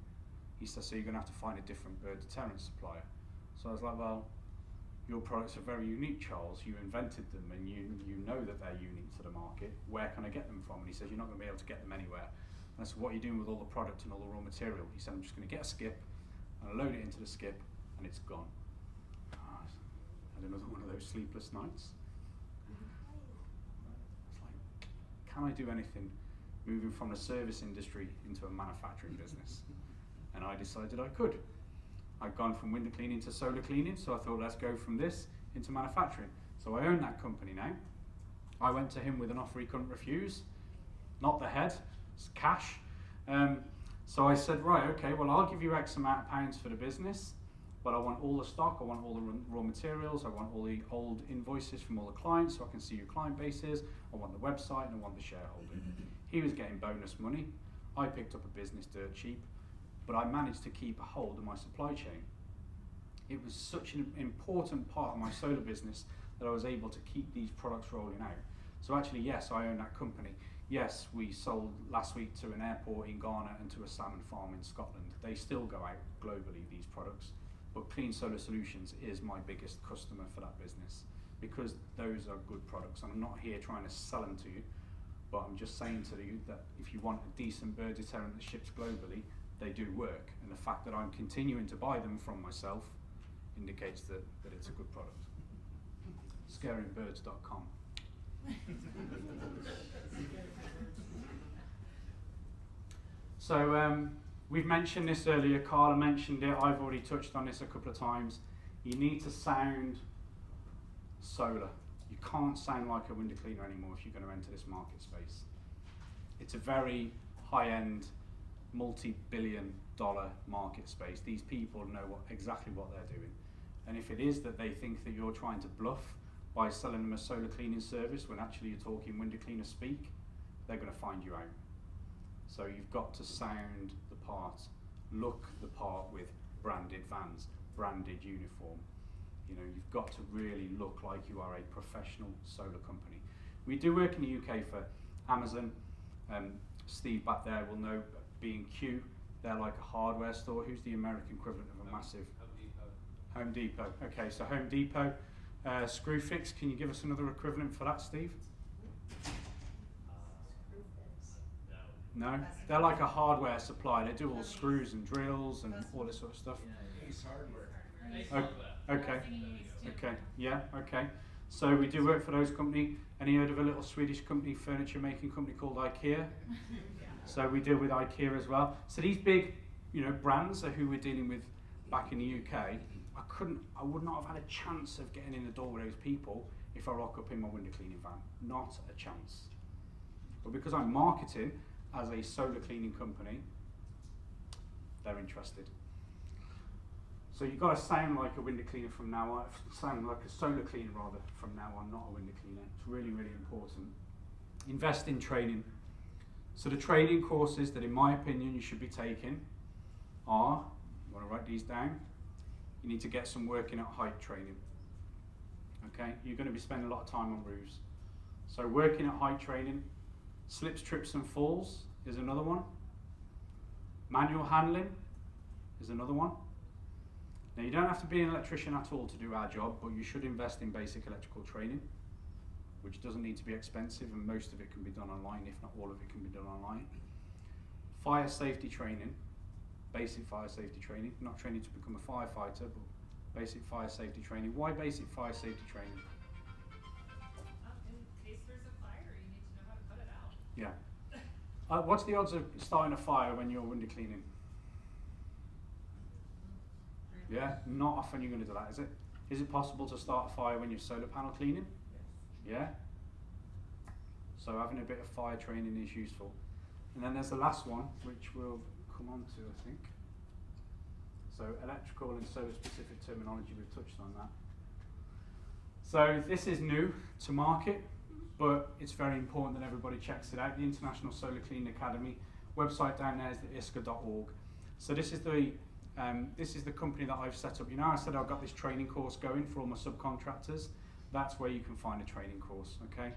He said, so you're going to have to find a different bird deterrent supplier. So I was like, well, your products are very unique, Charles. You invented them, and you know that they're unique to the market. Where can I get them from? And he says, you're not going to be able to get them anywhere. And I said, what are you doing with all the product and all the raw material? He said, I'm just going to get a skip, and I load it into the skip, and it's gone. I had another one of those sleepless nights. It's like, can I do anything moving from the service industry into a manufacturing business? And I decided I could. I'd gone from window cleaning to solar cleaning, so I thought, let's go from this into manufacturing. So I own that company now. I went to him with an offer he couldn't refuse. Not the head, it's cash. So I said, right, okay, well, I'll give you X amount of pounds for the business, but I want all the stock, I want all the raw materials, I want all the old invoices from all the clients so I can see who your client base is, I want the website, and I want the shareholding. He was getting bonus money. I picked up a business dirt cheap, but I managed to keep a hold of my supply chain. It was such an important part of my solar business that I was able to keep these products rolling out. So actually, yes, I own that company. Yes, we sold last week to an airport in Ghana and to a salmon farm in Scotland. They still go out globally, these products. But Clean Solar Solutions is my biggest customer for that business because those are good products. I'm not here trying to sell them to you, but I'm just saying to you that if you want a decent bird deterrent that ships globally, they do work. And the fact that I'm continuing to buy them from myself indicates that it's a good product. Scaringbirds.com. So we've mentioned this earlier, Carla mentioned it, I've already touched on this a couple of times. You need to sound solar. You can't sound like a window cleaner anymore if you're going to enter this market space. It's a very high-end, multi-billion dollar market space. These people know exactly what they're doing. And if it is that they think that you're trying to bluff by selling them a solar cleaning service when actually you're talking window cleaner speak, they're going to find you out. So you've got to sound the part, look the part with branded vans, branded uniform. You know, you've got to really look like you are a professional solar company. We do work in the UK for Amazon. Steve back there will know B&Q. They're like a hardware store. Who's the American equivalent of a massive? Home Depot. Okay, so Home Depot. Screwfix, can you give us another equivalent for that, Steve? No? They're like a hardware supplier. They do all screws and drills and all this sort of stuff. Ace Hardware. Okay. Okay. Yeah. Okay. So we do work for those company. Any heard of a little Swedish company, furniture making company called IKEA? So we deal with IKEA as well. So these big, brands are who we're dealing with back in the UK. I would not have had a chance of getting in the door with those people if I rock up in my window cleaning van. Not a chance. But because I'm marketing as a solar cleaning company, they're interested. So you've got to sound like a window cleaner from now on, sound like a solar cleaner rather from now on, not a window cleaner. It's really, really important. Invest in training. So the training courses that in my opinion you should be taking are, you want to write these down, you need to get some working at height training. Okay, you're going to be spending a lot of time on roofs. So working at height training, slips, trips and falls is another one. Manual handling is another one. Now you don't have to be an electrician at all to do our job, but you should invest in basic electrical training, which doesn't need to be expensive and most of it can be done online, if not all of it can be done online. Fire safety training, basic fire safety training, not training to become a firefighter, but basic fire safety training. Why basic fire safety training? In case there's a fire, you need to know how to put it out. Yeah. What's the odds of starting a fire when you're window cleaning? Yeah, not often you're going to do that, is it? Is it possible to start a fire when you're solar panel cleaning? Yeah? So having a bit of fire training is useful. And then there's the last one, which we'll come on to, I think. So electrical and solar specific terminology, we've touched on that. So this is new to market, but it's very important that everybody checks it out. The International Solar Cleaning Academy website down there is the ISAA.org. So this is the company that I've set up. I said I've got this training course going for all my subcontractors. That's where you can find a training course, okay?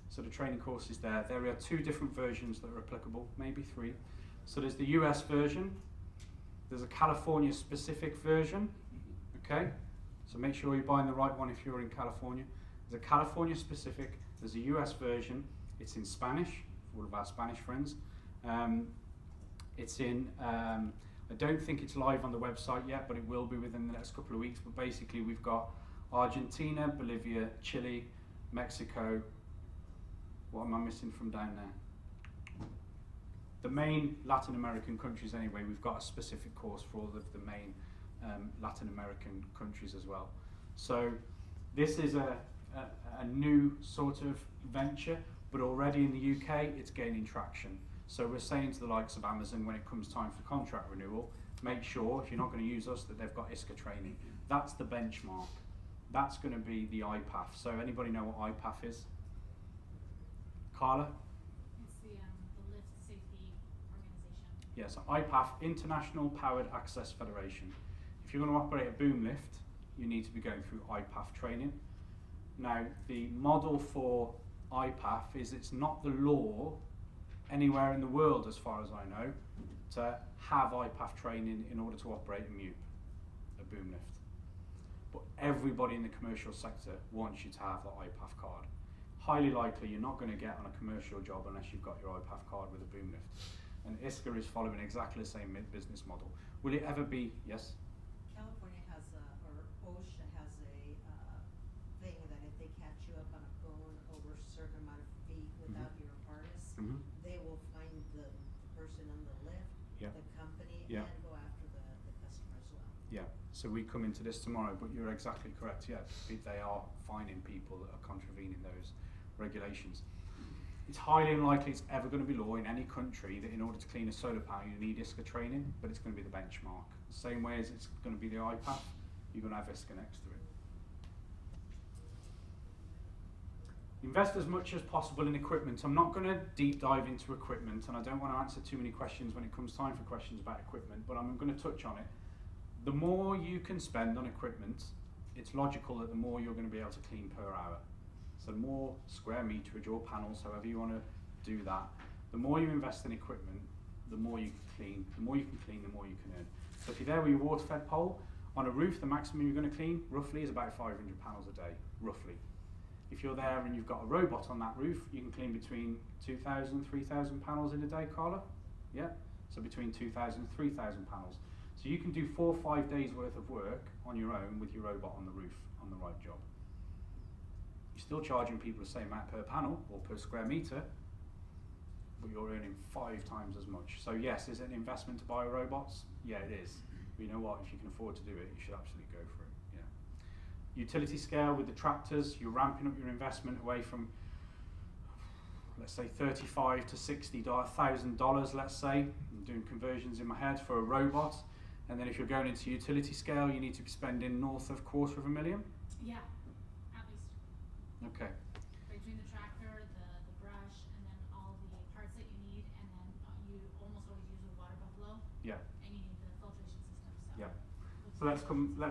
So the training course is there. There are 2 different versions that are applicable, maybe 3. So there's the US version, there's a California specific version, okay? So make sure you're buying the right one if you're in California. There's a California specific, there's a US version, it's in Spanish, for all of our Spanish friends. It's in, I don't think it's live on the website yet, but it will be within the next couple of weeks. But basically we've got Argentina, Bolivia, Chile, Mexico. What am I missing from down there? The main Latin American countries anyway, we've got a specific course for all of the main Latin American countries as well. So this is a new sort of venture, but already in the UK it's gaining traction. So we're saying to the likes of Amazon, when it comes time for contract renewal, make sure if you're not going to use us that they've got ISCA training. That's the benchmark. That's going to be the IPAF. So anybody know what IPAF is? Carla? It's the lift safety Yes, IPAF, International Powered Access Federation. If you're going to operate a boom lift, you need to be going through IPAF training. Now, the model for IPAF is it's not the law anywhere in the world, as far as I know, to have IPAF training in order to operate a MUP, a boom lift. But everybody in the commercial sector wants you to have the IPAF card. Highly likely you're not going to get on a commercial job unless you've got your IPAF card with a boom lift. And ISAA is following exactly the same business model. Will it ever be, yes? California has or OSHA has a thing that if they catch you up on a cone over a certain amount of feet without your harness, they will find the person on the lift, Yeah. the company, Yeah. and go after the customer as well. Yeah, so we come into this tomorrow, but you're exactly correct, yeah. They are fining people that are contravening those regulations. It's highly unlikely it's ever going to be law in any country that in order to clean a solar panel you need ISAA training, but it's going to be the benchmark. The same way as it's going to be the IPAF, you're going to have ISAA next to it. Invest as much as possible in equipment. I'm not going to deep dive into equipment, and I don't want to answer too many questions when it comes time for questions about equipment, but I'm going to touch on it. The more you can spend on equipment, it's logical that the more you're going to be able to clean per hour. So the more square meterage or panels, however you want to do that, the more you invest in equipment, the more you can clean. The more you can clean, the more you can earn. So if you're there with your water-fed pole, on a roof, the maximum you're going to clean, roughly, is about 500 panels a day, roughly. If you're there and you've got a robot on that roof, you can clean between 2,000, 3,000 panels in a day, Carla? Yeah? So between 2,000, 3,000 panels. So you can do 4 or 5 days worth of work on your own with your robot on the roof, on the right job. You're still charging people the same amount per panel or per square meter, but you're earning 5 times as much. So yes, is it an investment to buy robots? Yeah, it is. But you know what, if you can afford to do it, you should absolutely go for it, yeah. Utility scale with the tractors, you're ramping up your investment away from, let's say, $35,000 to $60,000, let's say. I'm doing conversions in my head for a robot. And then if you're going into utility scale, you need to be spending north of $250,000. Yeah, at least. Okay. Between the tractor, the brush, and then all the parts that you need, and then you almost always use a water buffalo. Yeah. And you need the filtration system. So. Yeah. So let's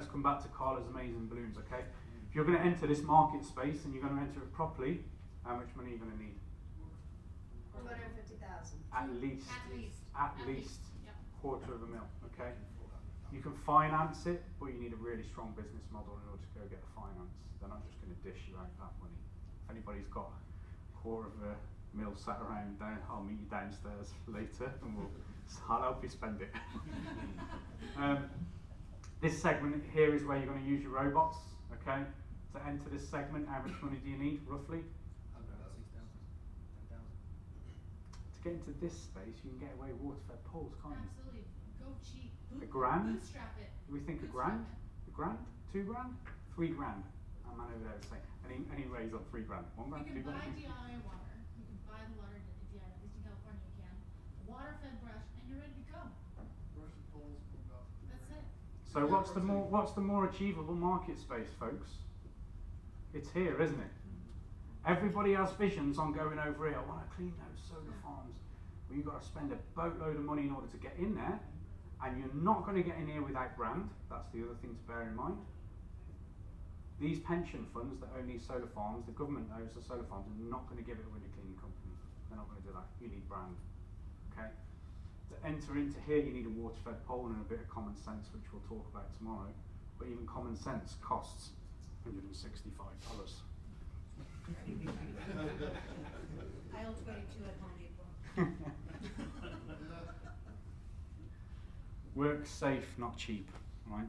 come back to Carla's amazing balloons, okay? If you're going to enter this market space and you're going to enter it properly, how much money are you going to need? 250,000. At least. At At least. Yep. $250,000, okay? You can finance it, but you need a really strong business model in order to go get the finance. They're not just going to dish you out that money. If anybody's got $250,000 sat around down, I'll meet you downstairs later and I'll help you spend it. This segment here is where you're going to use your robots, okay? To enter this segment, how much money do you need, roughly? To get into this space, you can get away with water-fed poles, can't you? Absolutely. Go cheap. A grand? Bootstrap it. Do we think a Bootstrap grand? it. A grand? 2 grand? 3 grand? I'm man over there would say. Any raise on 3 grand? 1 grand? 2 You can grand? buy DIY water. You can buy the water, DIY, at least in California you can. Water-fed brush, and you're ready to go. Brush and poles for about That's it. So what's the more achievable market space, folks? It's here, isn't it? Everybody has visions on going over here. I want to clean those solar farms. Well, you've got to spend a boatload of money in order to get in there, and you're not going to get in here without brand. That's the other thing to bear in mind. These pension funds that own these solar farms, the government owns the solar farms, are not going to give it away to cleaning companies. They're not going to do that. You need brand. Okay? To enter into here, you need a water-fed pole and a bit of common sense, which we'll talk about tomorrow. But even common sense costs $165. Aisle 22 at Home Depot. Work safe, not cheap, right?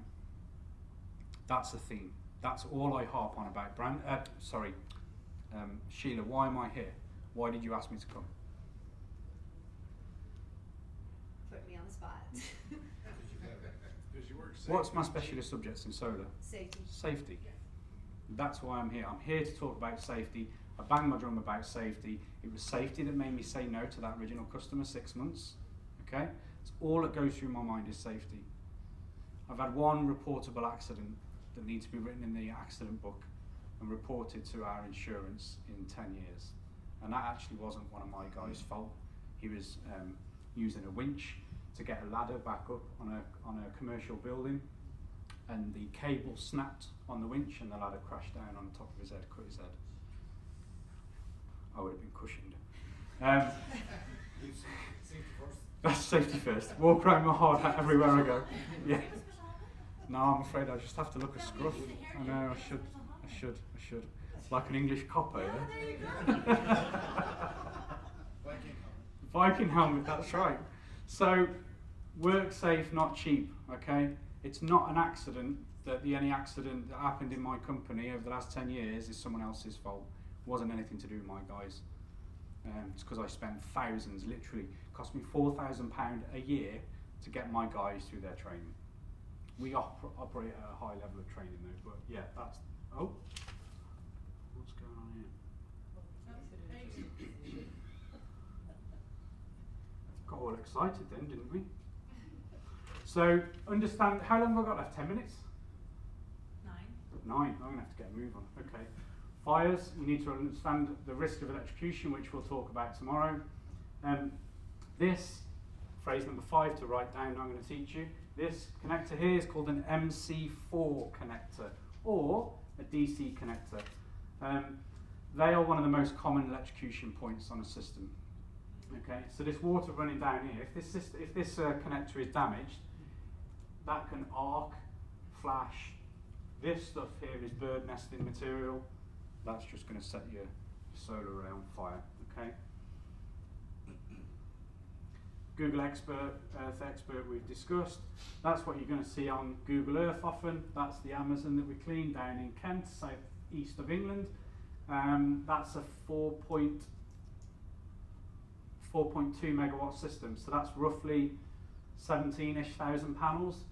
That's the theme. That's all I harp on about brand. Sheila, why am I here? Why did you ask me to come? Put me on the spot. Because you work safe. What's my specialist subjects in solar? Safety. Safety. That's why I'm here. I'm here to talk about safety. I banged my drum about safety. It was safety that made me say no to that original customer 6 months. Okay? It's all that goes through my mind is safety. I've had one reportable accident that needs to be written in the accident book and reported to our insurance in 10 years. And that actually wasn't one of my guys' fault. He was using a winch to get a ladder back up on a commercial building, and the cable snapped on the winch and the ladder crashed down on the top of his head, cut his head. I would have been cushioned. Safety first. That's safety first. Walk around my hard hat everywhere I go. Yeah. No, I'm afraid I just have to look a scruff. I know, I should. Like an English copper, yeah? Viking helmet, that's right. So, work safe, not cheap, okay? It's not an accident that any accident that happened in my company over the last 10 years is someone else's fault. It wasn't anything to do with my guys. It's because I spent thousands, literally, cost me £4,000 a year to get my guys through their training. We operate at a high level of training though, but yeah, that's, oh, what's going on here? Got all excited then, didn't we? So, understand, how long have I got left? 10 minutes? 9. I'm going to have to get a move on. Okay. Fires, you need to understand the risk of electrocution, which we'll talk about tomorrow. This, phrase number 5 to write down, I'm going to teach you. This connector here is called an MC4 connector, or a DC connector. They are one of the most common electrocution points on a system. Okay, so this water running down here, if this connector is damaged, that can arc, flash. This stuff here is bird nesting material. That's just going to set your solar array on fire. Okay. Google Earth Expert we've discussed. That's what you're going to see on Google Earth often. That's the Amazon that we cleaned down in Kent, south east of England. That's a 4.2 megawatt system, so that's roughly 17-ish thousand panels.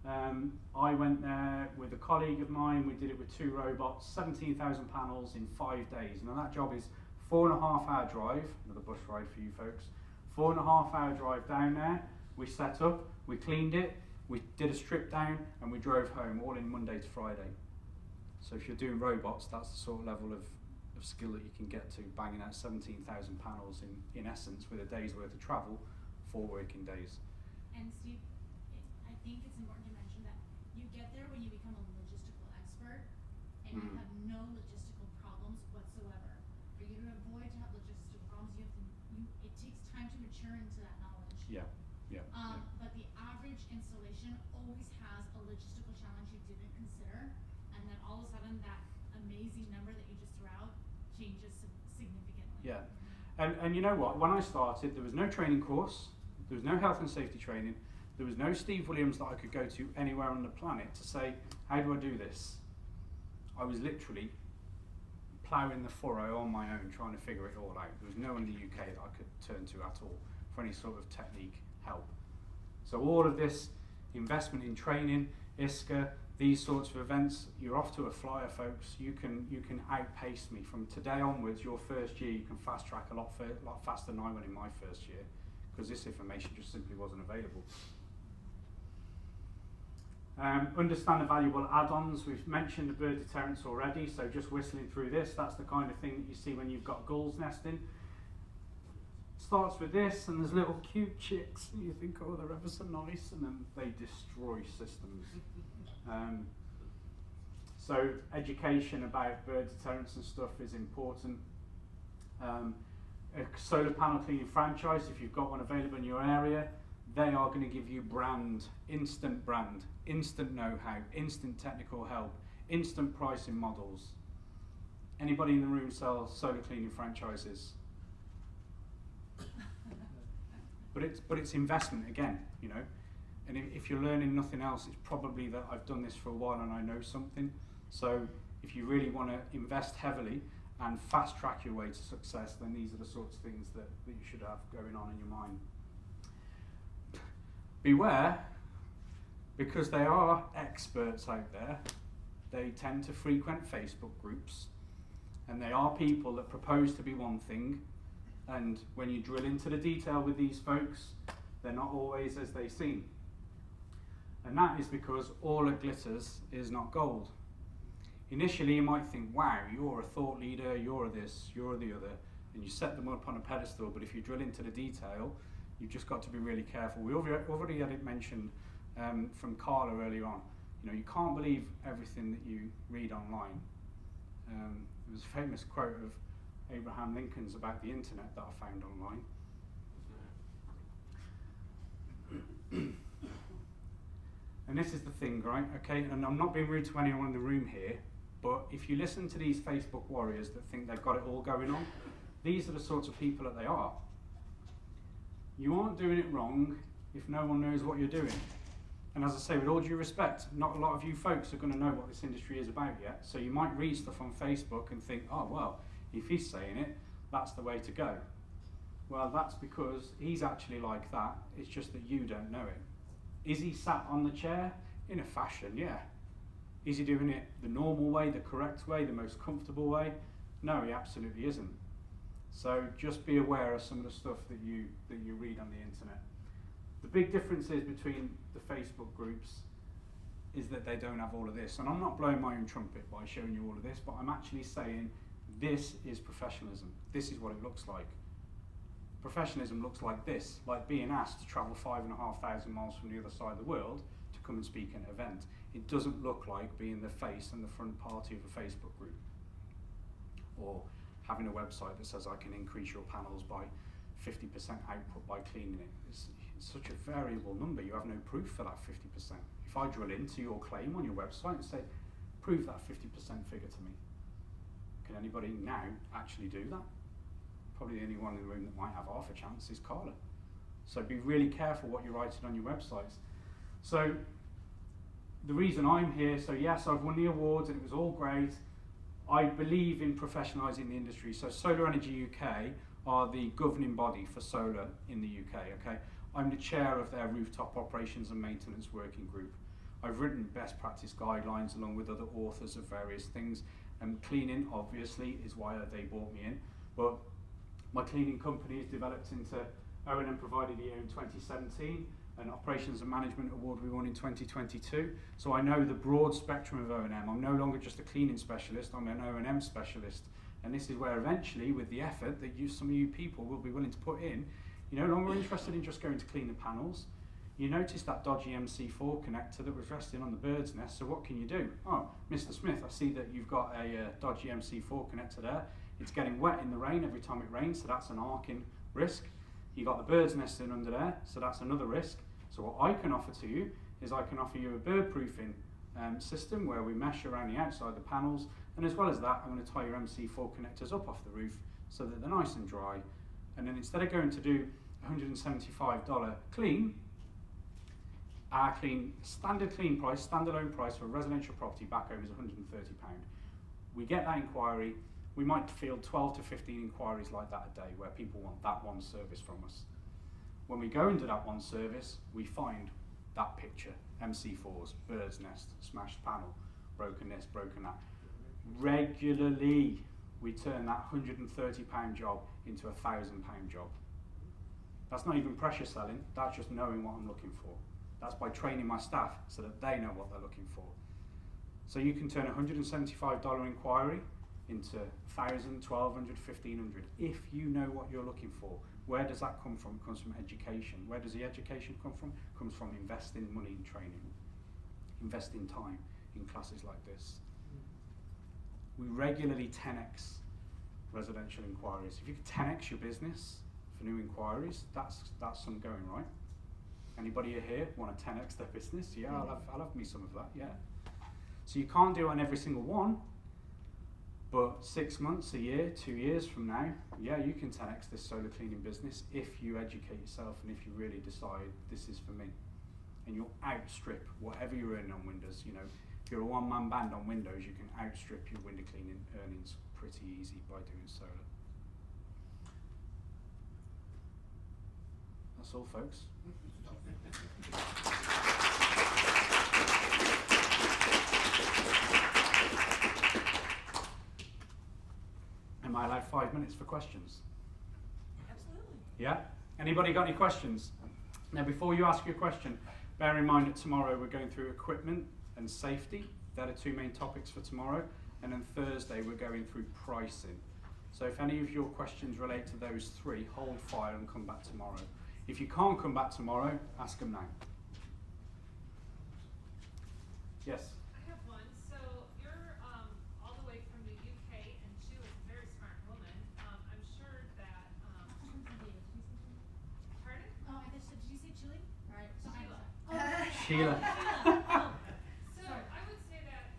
I went there with a colleague of mine. We did it with 2 robots, 17,000 panels in 5 days. Now that job is 4.5 hour drive, another bus ride for you folks. 4.5 hour drive down there. We set up, we cleaned it, we did a strip down, and we drove home, all in Monday to Friday. So if you're doing robots, that's the sort of level of skill that you can get to, banging out 17,000 panels in essence with a day's worth of travel, 4 working days. And Steve, I think it's important to mention that you get there when you become a logistical expert, and you have no logistical problems whatsoever. For you to avoid to have logistical problems, it takes time to mature into that knowledge. Yeah. But the average installation always has a logistical challenge you didn't consider, and then all of a sudden that amazing number that you just threw out changes significantly. Yeah, and you know what? When I started, there was no training course, there was no health and safety training, there was no Steve Williams that I could go to anywhere on the planet to say, how do I do this? I was literally ploughing the furrow on my own, trying to figure it all out. There was no one in the UK that I could turn to at all for any sort of technique help. So all of this investment in training, ISAA, these sorts of events, you're off to a flyer, folks. You can outpace me from today onwards. Your first year, you can fast track a lot faster than I went in my first year, because this information just simply wasn't available. Understand the valuable add-ons. We've mentioned the bird deterrents already, so just whistling through this, that's the kind of thing that you see when you've got gulls nesting. Starts with this, and there's little cute chicks, and you think, oh, they're ever so nice, and then they destroy systems. So education about bird deterrents and stuff is important. A solar panel cleaning franchise, if you've got one available in your area, they are going to give you instant know-how, instant technical help, instant pricing models. Anybody in the room sells solar cleaning franchises? But it's investment again, you know. And if you're learning nothing else, it's probably that I've done this for a while and I know something. So if you really want to invest heavily and fast track your way to success, then these are the sorts of things that you should have going on in your mind. Beware, because they are experts out there, they tend to frequent Facebook groups, and they are people that propose to be one thing, and when you drill into the detail with these folks, they're not always as they seem. And that is because all that glitters is not gold. Initially you might think, wow, you're a thought leader, you're this, you're the other, and you set them up on a pedestal, but if you drill into the detail, You've just got to be really careful. We already had it mentioned from Carla earlier on. You know, you can't believe everything that you read online. There was a famous quote of Abraham Lincoln's about the internet that I found online. And this is the thing, right? Okay, and I'm not being rude to anyone in the room here, but if you listen to these Facebook warriors that think they've got it all going on, these are the sorts of people that they are. You aren't doing it wrong if no one knows what you're doing. And as I say, with all due respect, not a lot of you folks are going to know what this industry is about yet. So you might read stuff on Facebook and think, oh, well, if he's saying it, that's the way to go. Well, that's because he's actually like that. It's just that you don't know it. Is he sat on the chair? In a fashion, yeah. Is he doing it the normal way, the correct way, the most comfortable way? No, he absolutely isn't. So just be aware of some of the stuff that you read on the internet. The big difference is between the Facebook groups is that they don't have all of this. And I'm not blowing my own trumpet by showing you all of this, but I'm actually saying this is professionalism. This is what it looks like. Professionalism looks like this, like being asked to travel 5,500 miles from the other side of the world to come and speak at an event. It doesn't look like being the face and the front party of a Facebook group, or having a website that says I can increase your panels by 50% output by cleaning it. It's such a variable number. You have no proof for that 50%. If I drill into your claim on your website and say, prove that 50% figure to me, can anybody now actually do that? Probably the only one in the room that might have half a chance is Carla. So be really careful what you're writing on your websites. So the reason I'm here, so yes, I've won the awards and it was all great. I believe in professionalising the industry. So Solar Energy UK are the governing body for solar in the UK, okay? I'm the chair of their rooftop operations and maintenance working group. I've written best practice guidelines along with other authors of various things. And cleaning, obviously, is why they brought me in. But my cleaning company is developed into O&M Provider of the Year in 2017, an Operations and Management Award we won in 2022. So I know the broad spectrum of O&M. I'm no longer just a cleaning specialist, I'm an O&M specialist. And this is where eventually, with the effort that some of you people will be willing to put in, you're no longer interested in just going to clean the panels. You notice that dodgy MC4 connector that was resting on the bird's nest, so what can you do? Oh, Mr. Smith, I see that you've got a dodgy MC4 connector there. It's getting wet in the rain every time it rains, so that's an arcing risk. You got the bird's nest in under there, so that's another risk. So what I can offer to you is I can offer you a bird proofing system where we mesh around the outside of the panels, and as well as that, I'm going to tie your MC4 connectors up off the roof so that they're nice and dry. And then instead of going to do $175 clean, our standard clean price, standalone price for a residential property back home is £130. We get that inquiry. We might field 12 to 15 inquiries like that a day where people want that one service from us. When we go into that one service, we find that picture, MC4s, bird's nest, smashed panel, broken this, broken that. Regularly, we turn that £130 job into a £1,000 job. That's not even pressure selling, that's just knowing what I'm looking for. That's by training my staff so that they know what they're looking for. So you can turn a $175 inquiry into 1,000, 1,200, 1,500 if you know what you're looking for. Where does that come from? It comes from education. Where does the education come from? It comes from investing money in training, investing time in classes like this. We regularly 10x residential inquiries. If you could 10x your business for new inquiries, that's some going, right? Anybody here want to 10x their business? Yeah, I'll have me some of that, yeah. So you can't do it on every single one, but 6 months, a year, 2 years from now, yeah, you can 10x this solar cleaning business if you educate yourself and if you really decide this is for me. And you'll outstrip whatever you're earning on windows. You know, if you're a one-man band on windows, you can outstrip your window cleaning earnings pretty easy by doing solar. That's all, folks. Am I allowed 5 minutes for questions? Absolutely. Yeah? Anybody got any questions? Now, before you ask your question, bear in mind that tomorrow we're going through equipment and safety. They're the two main topics for tomorrow. And then Thursday we're going through pricing. So if any of your questions relate to those three, hold fire and come back tomorrow. If you can't come back tomorrow, ask them now. Yes? I have one. So you're all the way from the UK, and she was a very smart woman. I'm sure that. Pardon? Oh, I just said, did you say Chile? Right. So Sheila. Sheila. Oh. So I would say that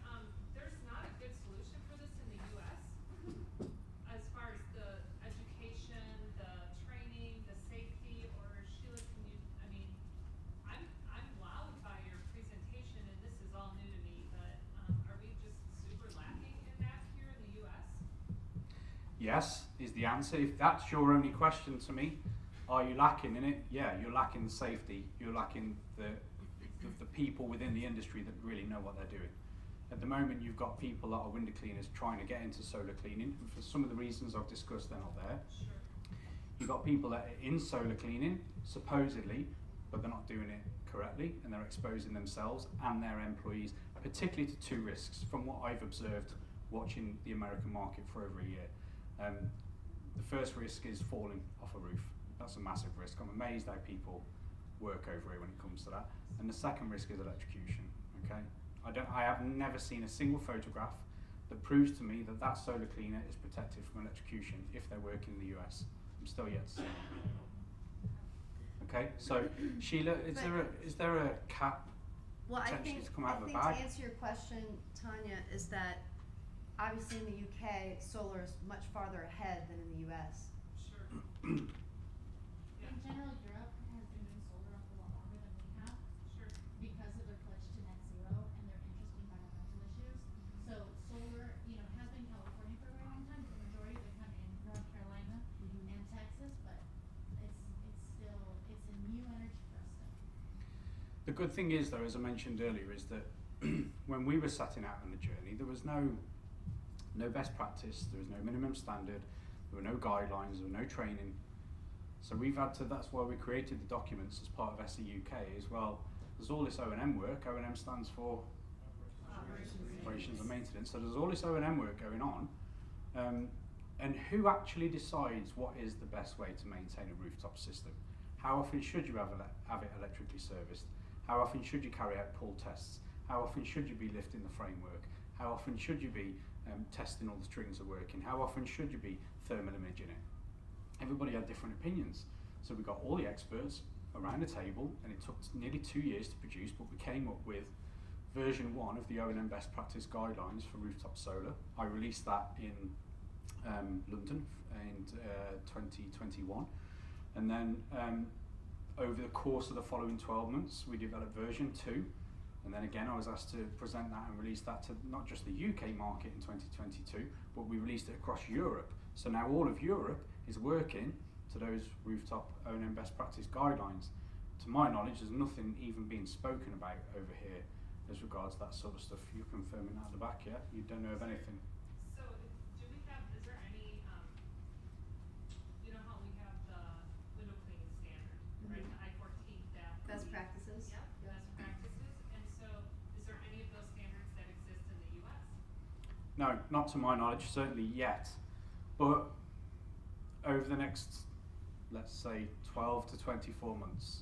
there's not a good solution for this in the U.S. as far as the education, the training, the safety. Or Sheila, can you? I mean, I'm wowed by your presentation, and this is all new to me. But are we just super lacking in that here in the U.S.? Yes, is the answer. If that's your only question to me, are you lacking in it? Yeah, you're lacking safety. You're lacking the people within the industry that really know what they're doing. At the moment, you've got people that are window cleaners trying to get into solar cleaning. And for some of the reasons I've discussed, they're not there. Sure. You've got people that are in solar cleaning, supposedly, but they're not doing it correctly, and they're exposing themselves and their employees, particularly to two risks, from what I've observed watching the American market for over a year. The first risk is falling off a roof. That's a massive risk. I'm amazed how people work over it when it comes to that. And the second risk is electrocution. Okay, I have never seen a single photograph that proves to me that that solar cleaner is protected from electrocution if they're working in the US. I'm still yet to see it. Okay, so Sheila, is there a cap Well, I potentially think, to come out of the to bag? answer your question, Tanya, is that obviously in the UK, solar is much farther ahead than in the US. Sure. Yeah. In general, Europe has been doing solar a lot longer than we have Sure. because of their pledge to net zero and their interest in environmental issues. So solar, has been California for a very long time, but the majority of it come in North Carolina and Texas, but it's a new energy for us still. The good thing is, though, as I mentioned earlier, is that when we were setting out on the journey, there was no best practice, there was no minimum standard, there were no guidelines, there were no training. So we've had to, that's why we created the documents as part of SE UK as well. There's all this O&M work. O&M stands for operations and maintenance. So there's all this O&M work going on. And who actually decides what is the best way to maintain a rooftop system? How often should you have it electrically serviced? How often should you carry out pull tests? How often should you be lifting the framework? How often should you be testing all the strings are working? How often should you be thermal imaging it? Everybody had different opinions. So we got all the experts around the table, and it took nearly 2 years to produce, but we came up with version 1 of the O&M best practice guidelines for rooftop solar. I released that in London in 2021. And then over the course of the following 12 months, we developed version 2. And then again, I was asked to present that and release that to not just the UK market in 2022, but we released it across Europe. So now all of Europe is working to those rooftop O&M best practice guidelines. To my knowledge, there's nothing even being spoken about over here as regards that sort of stuff. You're confirming that at the back, yeah? You don't know of anything? So, do we have, is there any, you know how we have the window cleaning standard, right, the I-14 that. Best practices? Yep, Yes. best practices, and so, is there any of those standards that exist in the US? No, not to my knowledge, certainly yet. But over the next, let's say, 12 to 24 months,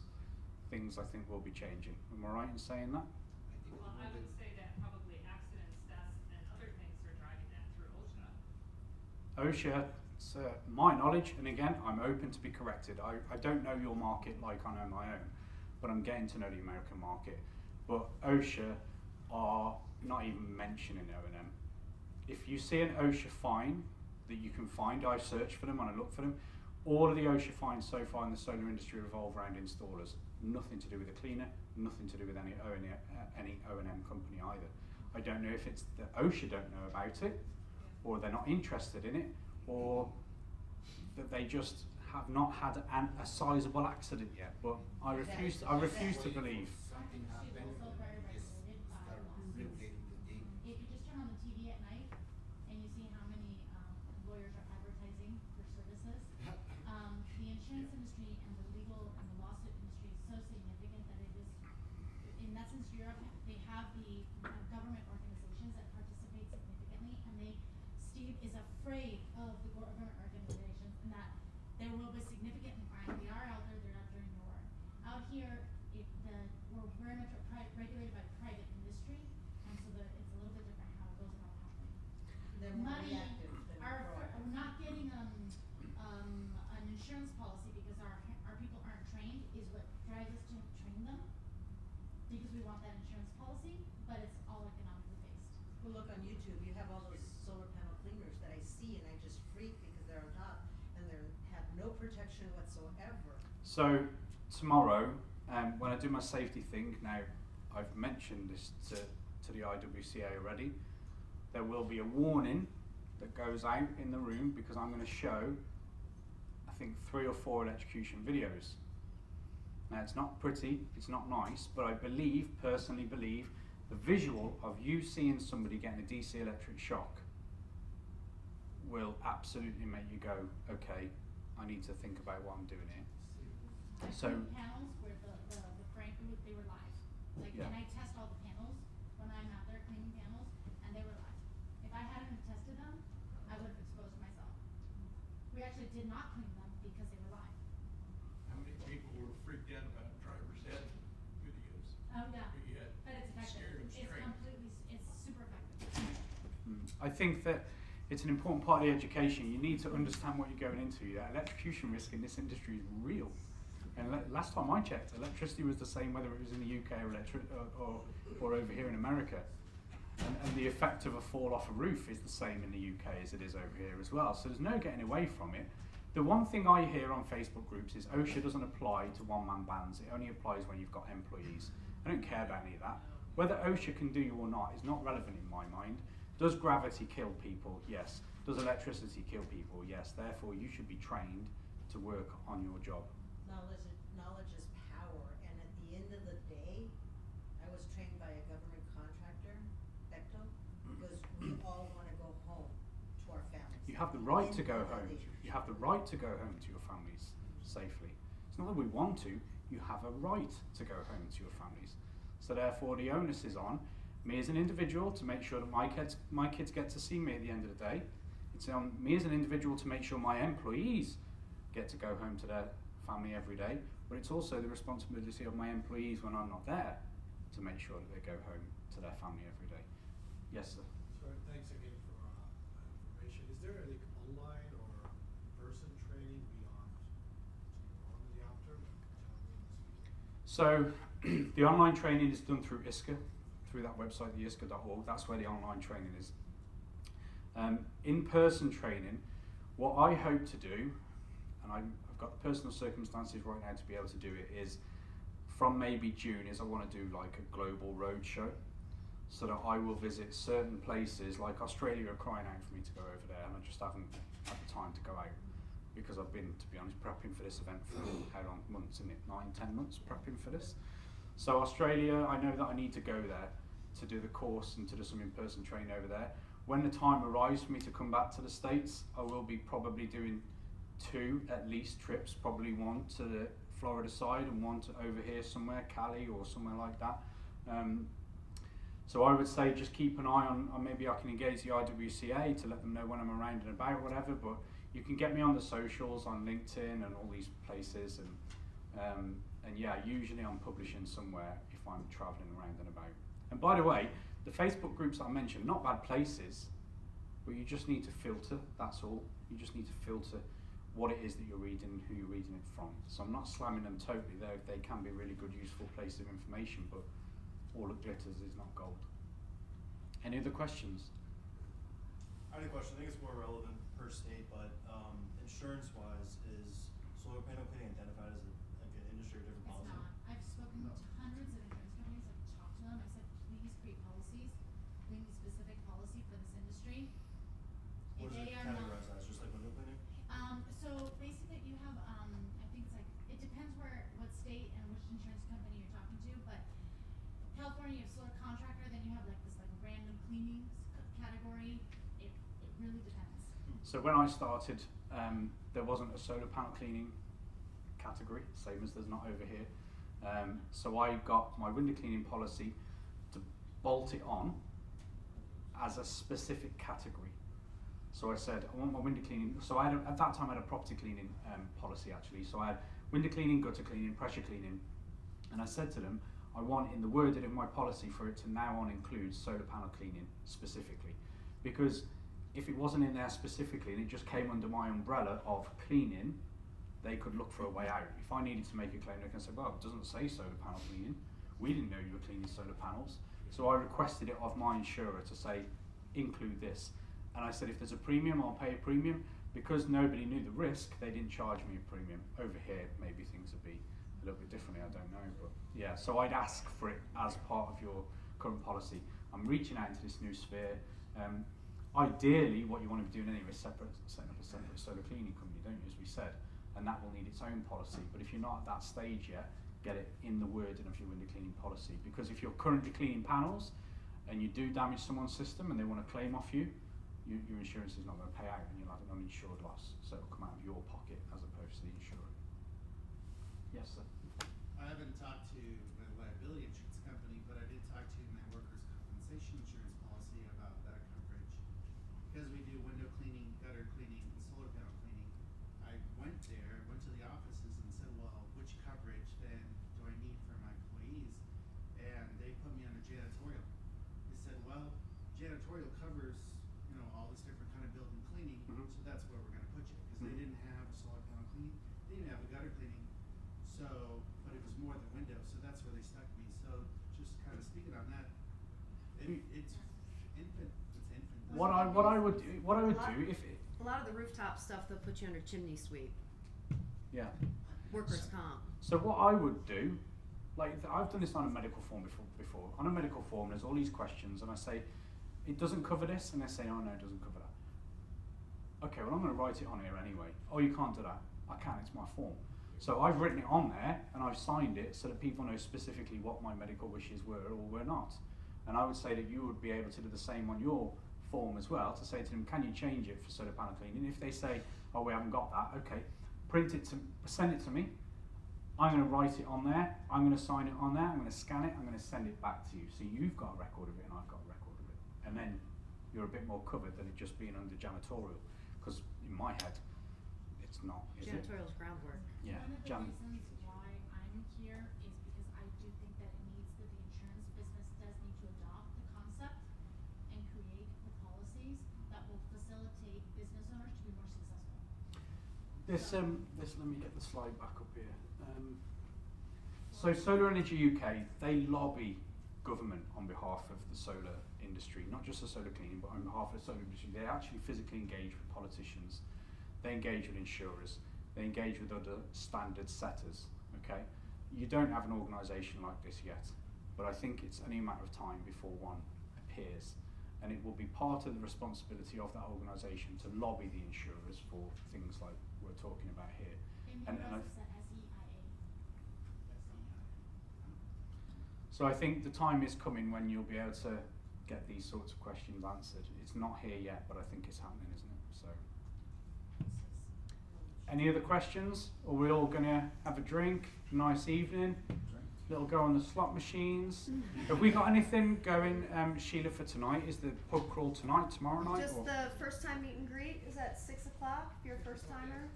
things I think will be changing. Am I right in saying that? Well, I would say that probably accidents, deaths, and other things are driving that through OSHA. OSHA, my knowledge, and again, I'm open to be corrected. I don't know your market like I know my own, but I'm getting to know the American market. But OSHA are not even mentioning O&M. If you see an OSHA fine that you can find, I search for them and I look for them. All of the OSHA fines so far in the solar industry revolve around installers. Nothing to do with the cleaner, nothing to do with any O&M company either. I don't know if it's that OSHA don't know about it, or they're not interested in it, or that they just have not had a sizable accident yet. But I refuse to believe. Something happened, She's also very is regulated by start lawsuits. regulating the thing. If you just turn on the TV at night and you see how many lawyers are advertising for services, the insurance industry and the legal and the lawsuit industry is so significant that it is, in essence, Europe, they have the government organizations that participate significantly, and Steve is afraid of the government organizations, and that there will be significant, and they are out there, they're out there in very much regulated by private industry, and so it's a little bit different how it goes about happening. They're more Money, reactive than proactive. we're not getting an insurance policy because our people aren't trained is what drives us to train them, because we want that insurance policy, but it's all economically based. Well, look on YouTube, you have all those solar panel cleaners that I see and I just freak because they're on top and they have no protection whatsoever. So tomorrow, when I do my safety thing, now I've mentioned this to the IWCA already, there will be a warning that goes out in the room because I'm going to show, I think, 3 or 4 electrocution videos. Now it's not pretty, it's not nice, but I personally believe, the visual of you seeing somebody getting a DC electric shock will absolutely make you go, okay, I need to think about what I'm doing here. So Panels where the frame, they were live. Like, Yeah. and I test all the panels when I'm out there cleaning panels, and they were live. If I hadn't tested them, I would have exposed myself. We actually did not clean them because they were live. How many people were freaked out about driver's ed videos? Oh, yeah. But yet, But it's effective. scared them straight. It's super effective. I think that it's an important part of the education. You need to understand what you're going into. That electrocution risk in this industry is real. And last time I checked, electricity was the same whether it was in the UK or over here in America. And the effect of a fall off a roof is the same in the UK as it is over here as well. So there's no getting away from it. The one thing I hear on Facebook groups is OSHA doesn't apply to one-man bands. It only applies when you've got employees. I don't care about any of that. Whether OSHA can do you or not is not relevant in my mind. Does gravity kill people? Yes. Does electricity kill people? Yes. Therefore, you should be trained to work on your job. Knowledge is power, and at the end of the day, I was trained by a government contractor, Bechtel, because we all wanna go home to our families. You have the right to End go of the home. day. You have the right to go home to your families safely. It's not that we want to, you have a right to go home to your families. So therefore the onus is on me as an individual to make sure that my kids get to see me at the end of the day. It's on me as an individual to make sure my employees get to go home to their family every day, but it's also the responsibility of my employees when I'm not there to make sure that they go home to their family every day. Yes, sir. So thanks again for information. Is there any online or in-person training beyond on the after? So the online training is done through ISAA, through that website, the ISAA.org. That's where the online training is. In-person training, what I hope to do, and I've got the personal circumstances right now to be able to do it, is from maybe June is I want to do like a global road show, so that I will visit certain places like Australia are crying out for me to go over there, and I just haven't had the time to go out because I've been, to be honest, prepping for this event for how long months, isn't it? 9-10 months prepping for this. So Australia, I know that I need to go there to do the course and to do some in-person training over there. When the time arrives for me to come back to the States, I will be probably doing 2 at least trips, probably one to the Florida side and one to over here somewhere, Cali or somewhere like that. So I would say just keep an eye on maybe I can engage the IWCA to let them know when I'm around and about, whatever, but you can get me on the socials, on LinkedIn and all these places, and yeah, usually I'm publishing somewhere if I'm traveling around and about. And by the way, the Facebook groups I mentioned, not bad places, but you just need to filter, that's all. You just need to filter what it is that you're reading and who you're reading it from. So I'm not slamming them totally, though they can be really good, useful places of information, but all that glitters is not gold. Any other questions? I had a question, I think it's more relevant per state, but insurance-wise, is solar panel cleaning identified as an industry or different It's policy? not. I've spoken to hundreds of insurance companies, I've talked to them, I said, please create policies, we need specific policy for this industry. What If is it they are not- categorized as, just like window cleaning? So basically you have, I think it's like, it depends what state and which insurance company you're talking to, but California, you have solar contractor, then you have like this like random cleaning category, it really depends. So when I started, there wasn't a solar panel cleaning category, same as there's not over here. So I got my window cleaning policy to bolt it on as a specific category. So I said, I want my window cleaning. So I had at that time I had a property cleaning policy actually. So I had window cleaning, gutter cleaning, pressure cleaning, and I said to them, I want in the wording of my policy for it to now on include solar panel cleaning specifically, because if it wasn't in there specifically and it just came under my umbrella of cleaning, they could look for a way out. If I needed to make a claim, they can say, well, it doesn't say solar panel cleaning. We didn't know you were cleaning solar panels. So I requested it of my insurer to say, include this. And I said, if there's a premium, I'll pay a premium. Because nobody knew the risk, they didn't charge me a premium. Over here, maybe things would be a little bit differently, I don't know. But yeah, so I'd ask for it as part of your current policy. I'm reaching out into this new sphere. Ideally, what you want to be doing anyway is setting up a separate solar cleaning company, don't you, as we said, and that will need its own policy. But if you're not at that stage yet, get it in the wording of your window cleaning policy, because if you're currently cleaning panels and you do damage someone's system and they want to claim off you, your insurance is not going to pay out and you'll have an uninsured loss, so it'll come out of your pocket as opposed to the insurer. Yes, sir. I haven't talked to my liability insurance company, but I did talk to my workers' compensation insurance policy about that coverage. Because we do window cleaning, gutter cleaning, and solar panel cleaning, I went to the offices and said, well, which coverage then do I need for my employees? And they put me under janitorial. They said, well, janitorial covers, you know, all this different kind of building cleaning, so that's where we're gonna put you. Because they didn't have a solar panel cleaning, they didn't have a gutter cleaning, so, but it was more than window, so that's where they stuck me. So just kind of speaking on that, it's infant. What I would do if it, A lot of the rooftop stuff, they'll put you under chimney sweep, yeah. workers' comp. So what I would do, like I've done this on a medical form before. On a medical form, there's all these questions, and I say, it doesn't cover this, and they say, oh no, it doesn't cover that. Okay, well I'm going to write it on here anyway. Oh, you can't do that. I can. It's my form. So I've written it on there, and I've signed it so that people know specifically what my medical wishes were or were not. And I would say that you would be able to do the same on your form as well, to say to them, can you change it for solar panel cleaning? If they say, oh, we haven't got that, okay, send it to me. I'm going to write it on there, I'm going to sign it on there, I'm going to scan it, I'm going to send it back to you. So you've got a record of it and I've got a record of it. And then you're a bit more covered than it just being under janitorial. Because in my head, it's not, is it? Janitorial's groundwork. Yeah. One of the reasons why I'm here is because I do think that the insurance business does need to adopt the concept and create the policies that will facilitate business owners to be more successful. Let me get the slide back up here. So Solar Energy UK, they lobby government on behalf of the solar industry, not just the solar cleaning, but on behalf of the solar industry. They actually physically engage with politicians, they engage with insurers, they engage with other standard setters, okay? You don't have an organisation like this yet, but I think it's only a matter of time before one appears. And it will be part of the responsibility of that organisation to lobby the insurers for things like we're talking about here. In the US, it's the SEIA. So I think the time is coming when you'll be able to get these sorts of questions answered. It's not here yet, but I think it's happening, isn't it? So, any other questions? Are we all going to have a drink? Nice evening. Little go on the slot machines. Have we got anything going, Sheila, for tonight? Is the pub crawl tonight, tomorrow night? Just or? the first time meet and greet is at 6 o'clock if you're a first timer.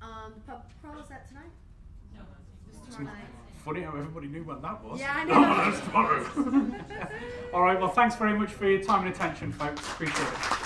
The pub crawl is that tonight? No, It's tomorrow night. Funny how everybody knew when that was. Yeah, I know. That's tomorrow. All right, well, thanks very much for your time and attention, folks. Appreciate it.